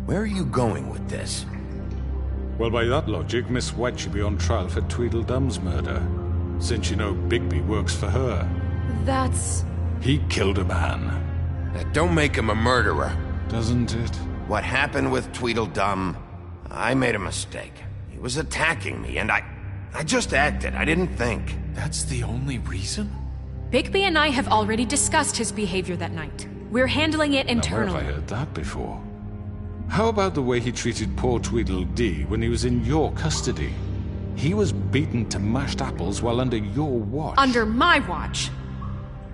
Where are you going with this? Well, by that logic, Miss White should be on trial for Tweedledum's murder, since you know Bigby works for her. That's... He killed a man. That don't make him a murderer. Doesn't it? What happened with Tweedledum, I made a mistake. He was attacking me, and I just acted. I didn't think. That's the only reason? Bigby and I have already discussed his behavior that night. We're handling it internally. Now, where have I heard that before? How about the way he treated poor Tweedledee when he was in your custody? He was beaten to mashed apples while under your watch. Under my watch?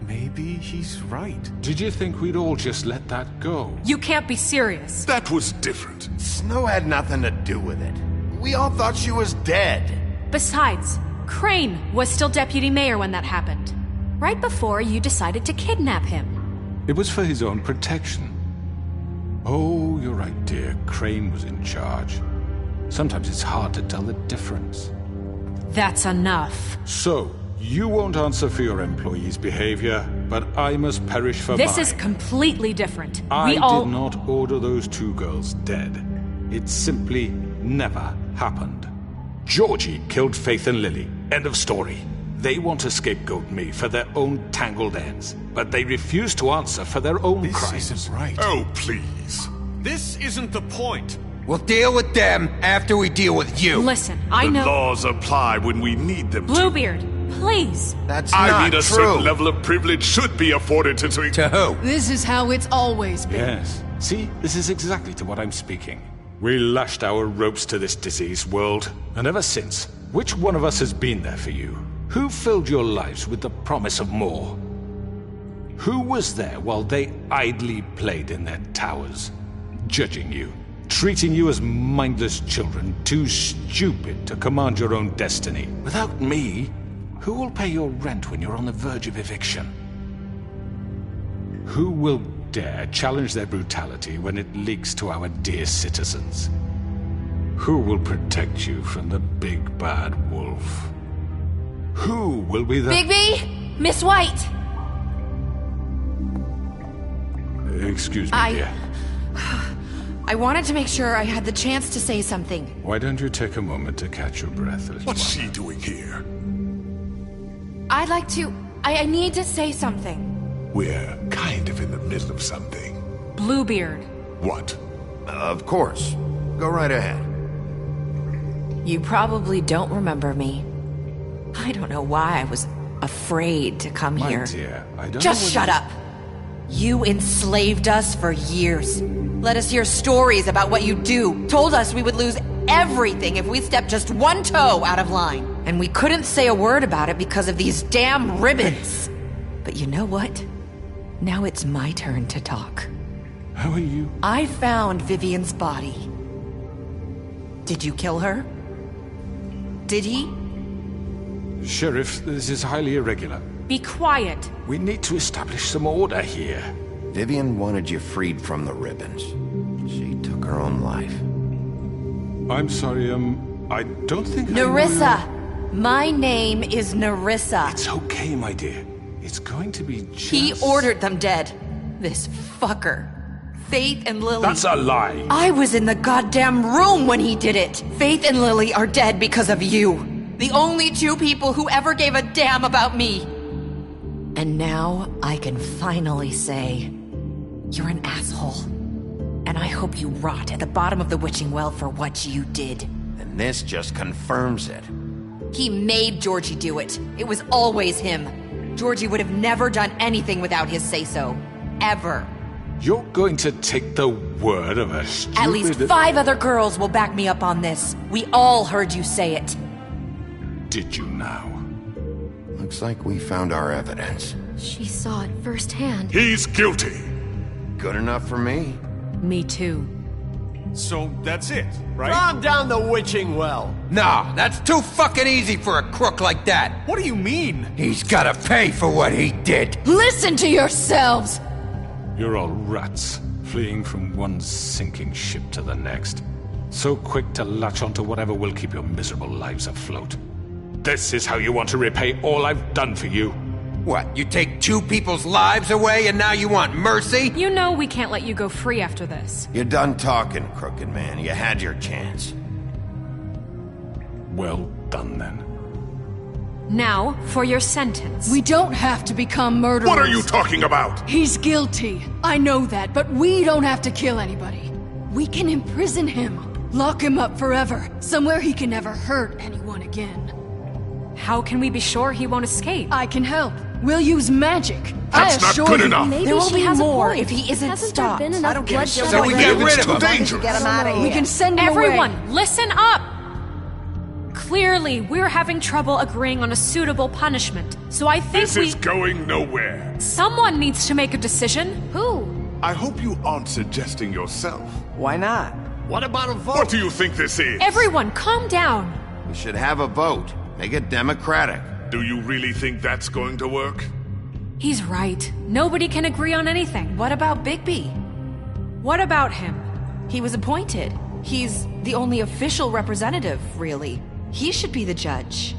Maybe he's right. Did you think we'd all just let that go? You can't be serious. That was different. Snow had nothing to do with it. We all thought she was dead. Besides, Crane was still deputy mayor when that happened. Right before you decided to kidnap him. It was for his own protection. Oh, you're right, dear. Crane was in charge. Sometimes it's hard to tell the difference. That's enough. So, you won't answer for your employees' behavior, but I must perish for mine. This is completely different. I did not order those two girls dead. It simply never happened. Georgie killed Faith and Lily. End of story. They want to scapegoat me for their own tangled ends, but they refuse to answer for their own crimes. This isn't right. Oh, please. This isn't the point. We'll deal with them after we deal with you. Listen, I The know... laws apply when we need them Bluebeard, please. That's I not mean, a true. certain level of privilege should be afforded to... To who? This is how it's always been. Yes. See, this is exactly to what I'm speaking. We lashed our ropes to this diseased world, and ever since, which one of us has been there for you? Who filled your lives with the promise of more? Who was there while they idly played in their towers, judging you, treating you as mindless children, too stupid to command your own destiny? Without me, who will pay your rent when you're on the verge of eviction? Who will dare challenge their brutality when it leaks to our dear citizens? Who will protect you from the big bad wolf? Who will be the... Bigby! Miss White! Excuse me, dear. I wanted to make sure I had the chance to say something. Why don't you take a moment to catch your breath? What's she doing here? I'd like to... I need to say something. We're kind of in the middle of something. Bluebeard. What? Of course. Go right ahead. You probably don't remember me. I don't know why I was afraid to come My here. dear, I don't Just know shut up. You enslaved us for years. Let us hear stories about what you do. Told us we would lose everything if we stepped just one toe out of line. And we couldn't say a word about it because of these damn ribbons. But you know what? Now it's my turn to talk. How are you? I found Vivian's body. Did you kill her? Did he? Sheriff, this is highly irregular. Be quiet. We need to establish some order here. Vivian wanted you freed from the ribbons. She took her own life. I'm sorry, I don't think Nerissa! My name is Nerissa. It's okay, my dear. It's going to be just... He ordered them dead. This fucker. Faith and Lily... That's a lie! I was in the goddamn room when he did it! Faith and Lily are dead because of you. The only two people who ever gave a damn about me. And now I can finally say, you're an asshole. And I hope you rot at the bottom of the witching well for what you did. And this just confirms it. He made Georgie do it. It was always him. Georgie would have never done anything without his say-so. Ever. You're going to take the word of a stupid... At least 5 other girls will back me up on this. We all heard you say it. Did you now? Looks like we found our evidence. She saw it firsthand. He's guilty. Good enough for me. Me too. So that's it, right? Calm down the witching well. No, that's too fucking easy for a crook like that. What do you mean? He's gotta pay for what he did. Listen to yourselves! You're all rats, fleeing from one sinking ship to the next. So quick to latch onto whatever will keep your miserable lives afloat. This is how you want to repay all I've done for you. What, you take 2 people's lives away and now you want mercy? You know we can't let you go free after this. You're done talking, crooked man. You had your chance. Well done, then. Now, for your sentence. We don't have to become murderers. What are you talking about? He's guilty. I know that, but we don't have to kill anybody. We can imprison him. Lock him up forever. Somewhere he can never hurt anyone again. How can we be sure he won't escape? I can help. We'll use magic. That's not good enough. There will be more if he isn't Hasn't stopped. there been enough bloodshed? So we get rid of him. Dangerous. Get him out of here. We can send him Everyone, away. listen up! Clearly, we're having trouble agreeing on a suitable punishment, so I think This is going nowhere. Someone needs to make a decision. Who? I hope you aren't suggesting yourself. Why not? What about a vote? What do you think this is? Everyone, calm down. We should have a vote. Make it democratic. Do you really think that's going to work? He's right. Nobody can agree on anything. What about Bigby? What about him? He was appointed. He's the only official representative, really. He should be the judge.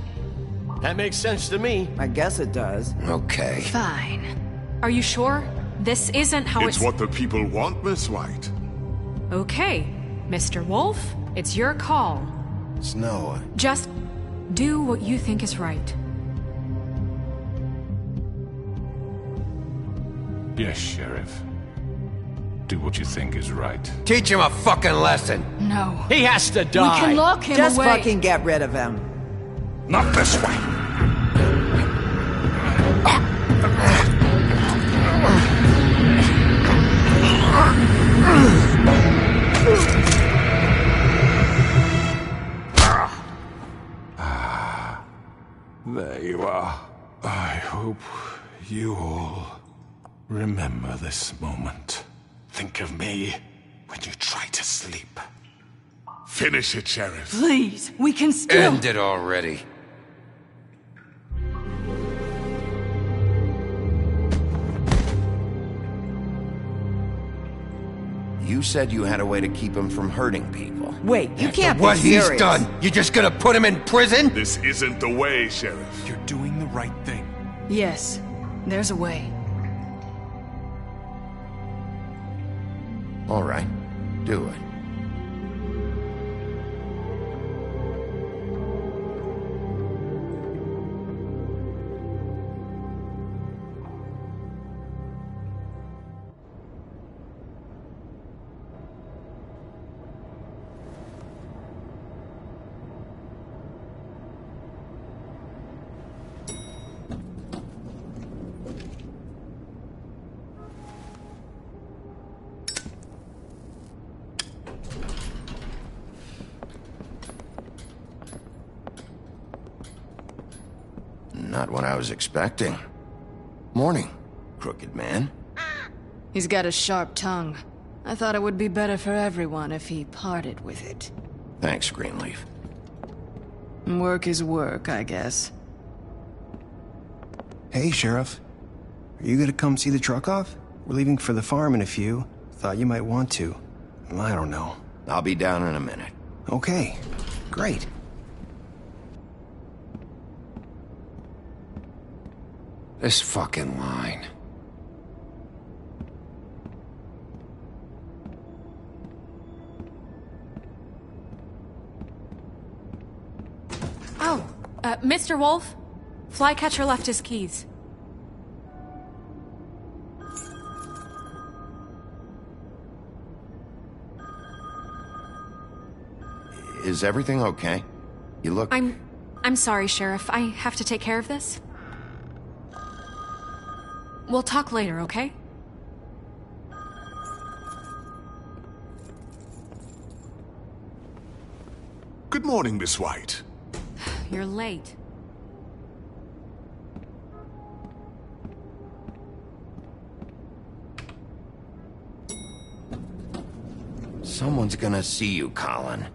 That makes sense to me. I guess it does. Okay. Fine. Are you sure? This isn't how It's what the people want, Miss White. Okay, Mr. Wolf, it's your call. Snow. Just do what you think is right. Yes, Sheriff. Do what you think is right. Teach him a fucking lesson. No. He has to die. We can lock him Just away. fucking get rid of him. Not this way. There you are. I hope you all remember this moment. Think of me when you try to sleep. Finish it, Sheriff. Please, we can still... End it already. You said you had a way to keep him from hurting people. Wait, you can't be What serious. he's done, you just gonna put him in prison? This isn't the way, Sheriff. You're doing the right thing. Yes, there's a way. All right, do it. Not what I was expecting. Morning, crooked man. He's got a sharp tongue. I thought it would be better for everyone if he parted with it. Thanks, Greenleaf. Work is work, I guess. Hey, Sheriff. Are you gonna come see the truck off? We're leaving for the farm in a few. Thought you might want to. I don't know. I'll be down in a minute. Okay, great. This fucking line. Oh, Mr. Wolf? Flycatcher left his keys. Is everything okay? You look... I'm sorry, Sheriff. I have to take care of this. We'll talk later, okay? Good morning, Miss White. You're late. Someone's gonna see you, Colin.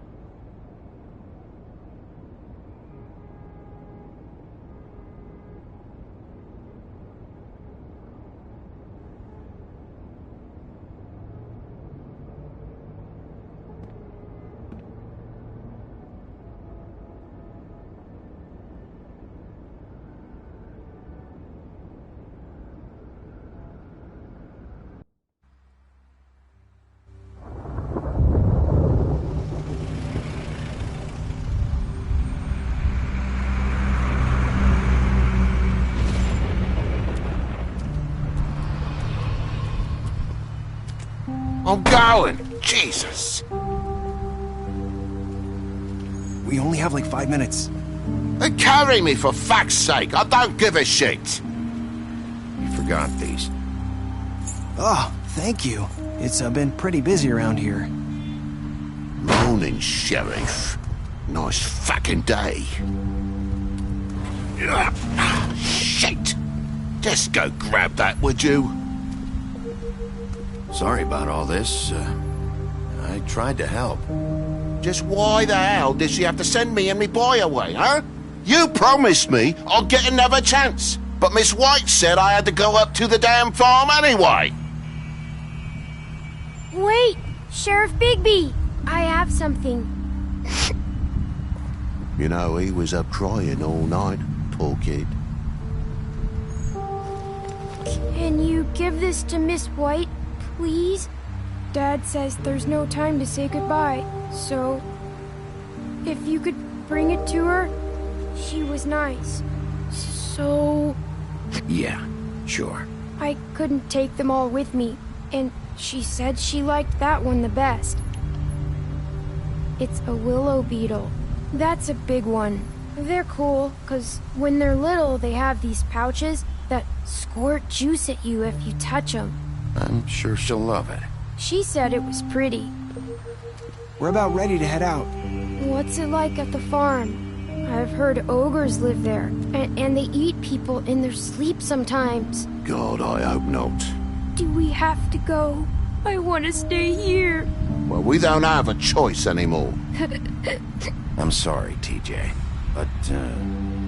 I'm going! Jesus! We only have like 5 minutes. Then carry me for fuck's sake! I don't give a shit! You forgot these. Oh, thank you. It's been pretty busy around here. Morning, Sheriff. Nice fucking day. Shit! Just go grab that, would you? Sorry about all this. I tried to help. Just why the hell did she have to send me and me boy away, huh? You promised me I'd get another chance, but Miss White said I had to go up to the damn farm anyway. Wait! Sheriff Bigby! I have something. You know, he was up crying all night, poor kid. Can you give this to Miss White, please? Dad says there's no time to say goodbye, so... if you could bring it to her, she was nice. So... Yeah, sure. I couldn't take them all with me, and she said she liked that one the best. It's a willow beetle. That's a big one. They're cool, 'cause when they're little, they have these pouches that squirt juice at you if you touch them. I'm sure she'll love it. She said it was pretty. We're about ready to head out. What's it like at the farm? I've heard ogres live there, and they eat people in their sleep sometimes. God, I hope not. Do we have to go? I want to stay here. Well, we don't have a choice anymore. I'm sorry, TJ. But,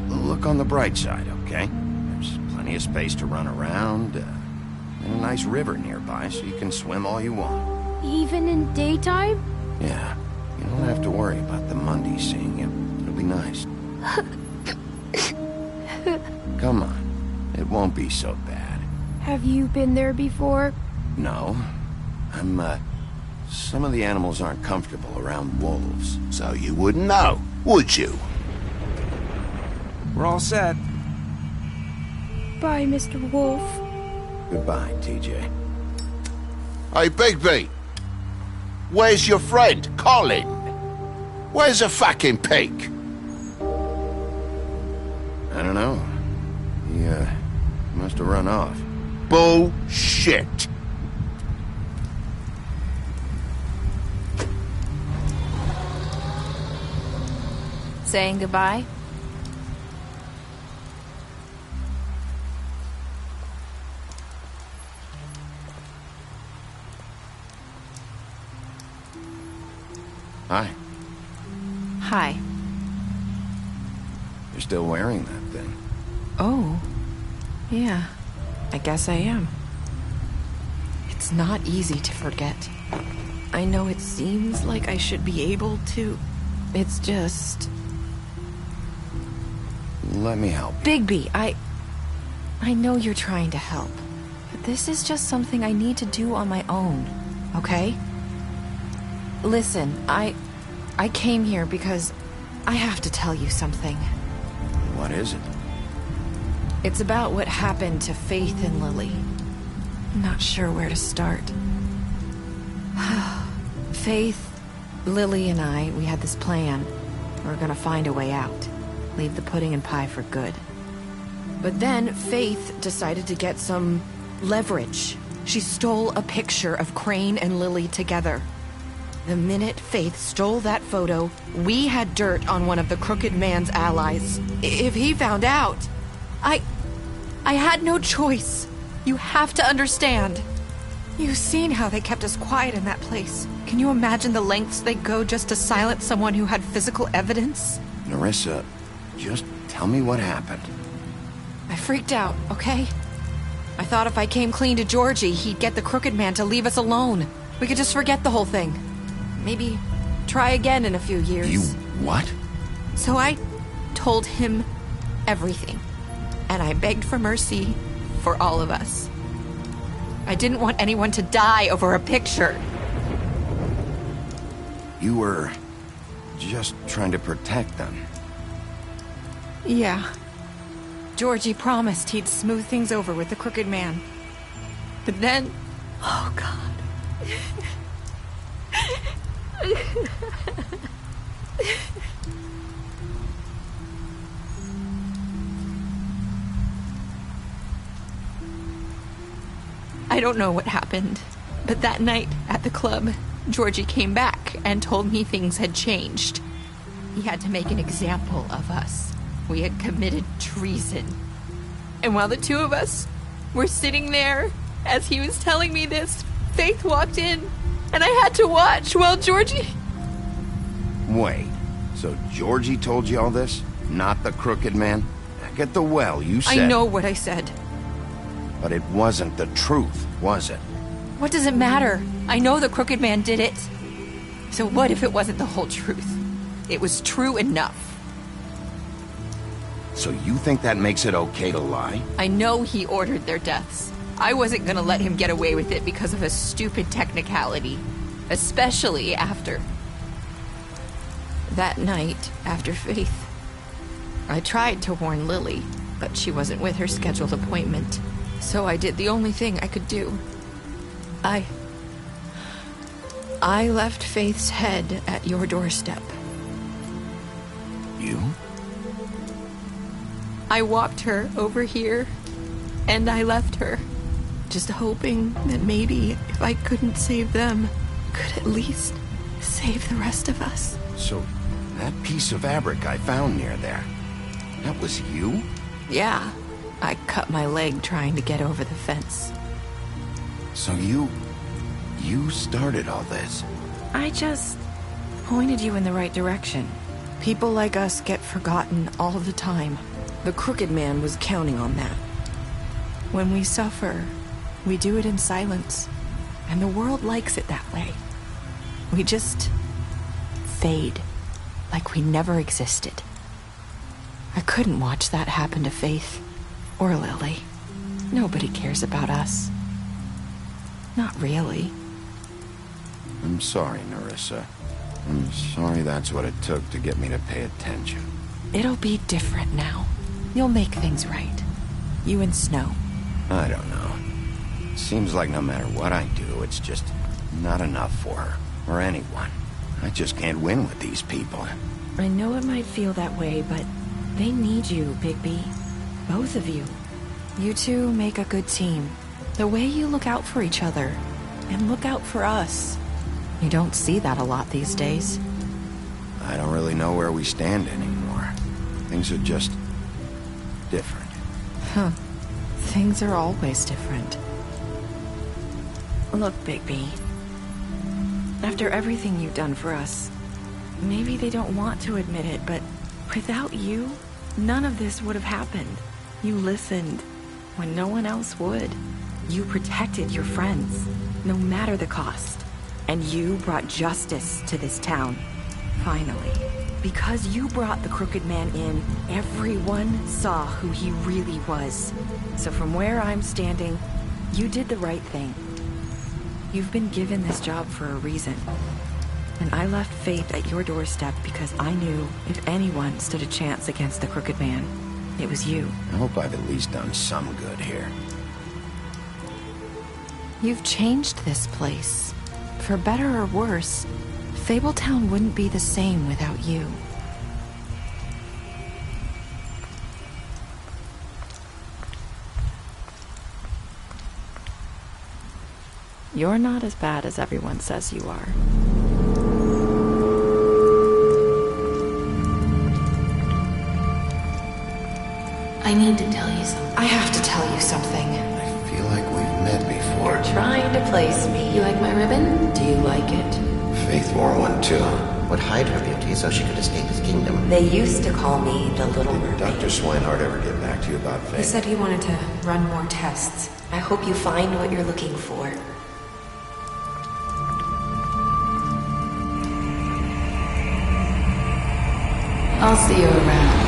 look on the bright side, okay? There's plenty of space to run around, and a nice river nearby so you can swim all you want. Even in daytime? Yeah. You don't have to worry about the Mundy seeing you. It'll be nice. Come on. It won't be so bad. Have you been there before? No. Some of the animals aren't comfortable around wolves. So you wouldn't know, would you? We're all set. Bye, Mr. Wolf. Goodbye, TJ. Hey, Bigby. Where's your friend, Colin? Where's the fucking pig? I don't know. He, must have run off. Bullshit. Saying goodbye? Hi. Hi. You're still wearing that thing. Oh. Yeah. I guess I am. It's not easy to forget. I know it seems like I should be able to. It's just... Let me help. Bigby, I know you're trying to help. But this is just something I need to do on my own. Okay? Listen, I came here because I have to tell you something. What is it? It's about what happened to Faith and Lily. I'm not sure where to start. Faith, Lily, and I, we had this plan. We were gonna find a way out. Leave the pudding and pie for good. But then Faith decided to get some leverage. She stole a picture of Crane and Lily together. The minute Faith stole that photo, we had dirt on one of the Crooked Man's allies. If he found out, I had no choice. You have to understand. You've seen how they kept us quiet in that place. Can you imagine the lengths they go just to silence someone who had physical evidence? Nerissa, just tell me what happened. I freaked out, okay? I thought if I came clean to Georgie, he'd get the Crooked Man to leave us alone. We could just forget the whole thing. Maybe try again in a few years. You what? So I told him everything. And I begged for mercy for all of us. I didn't want anyone to die over a picture. You were just trying to protect them. Yeah. Georgie promised he'd smooth things over with the Crooked Man. But then... Oh, God. I don't know what happened, but that night at the club, Georgie came back and told me things had changed. He had to make an example of us. We had committed treason. And while the two of us were sitting there, as he was telling me this, Faith walked in, and I had to watch while Georgie... Wait, so Georgie told you all this? Not the Crooked Man? Back at the well, you said... I know what I said. But it wasn't the truth, was it? What does it matter? I know the Crooked Man did it. So what if it wasn't the whole truth? It was true enough. So you think that makes it okay to lie? I know he ordered their deaths. I wasn't gonna let him get away with it because of a stupid technicality. Especially after... That night, after Faith, I tried to warn Lily, but she wasn't with her scheduled appointment. So I did the only thing I could do. I left Faith's head at your doorstep. You? I walked her over here, and I left her, just hoping that maybe if I couldn't save them, I could at least save the rest of us. So, that piece of fabric I found near there, that was you? Yeah, I cut my leg trying to get over the fence. So you started all this? I just pointed you in the right direction. People like us get forgotten all the time. The Crooked Man was counting on that. When we suffer, we do it in silence. And the world likes it that way. We just fade, like we never existed. I couldn't watch that happen to Faith or Lily. Nobody cares about us. Not really. I'm sorry, Nerissa. I'm sorry that's what it took to get me to pay attention. It'll be different now. You'll make things right. You and Snow. I don't know. It seems like no matter what I do, it's just not enough for her, or anyone. I just can't win with these people. I know it might feel that way, but they need you, Bigby. Both of you. You two make a good team. The way you look out for each other, and look out for us. You don't see that a lot these days. I don't really know where we stand anymore. Things are just different. Huh. Things are always different. Look, Bigby. After everything you've done for us, maybe they don't want to admit it, but without you, none of this would have happened. You listened when no one else would. You protected your friends, no matter the cost. And you brought justice to this town, finally. Because you brought the Crooked Man in, everyone saw who he really was. So from where I'm standing, you did the right thing. You've been given this job for a reason. And I left Faith at your doorstep because I knew if anyone stood a chance against the Crooked Man, it was you. I hope I've at least done some good here. You've changed this place. For better or worse, Fabletown wouldn't be the same without you. You're not as bad as everyone says you are. I need to tell you something. I have to tell you something. I feel like we've met before. You're trying to place me. You like my ribbon? Do you like it? Faith wore one too. Would hide her beauty so she could escape his kingdom. They used to call me the Little Mermaid. Did Dr. Swinehart ever get back to you about Faith? He said he wanted to run more tests. I hope you find what you're looking for. I'll see you around.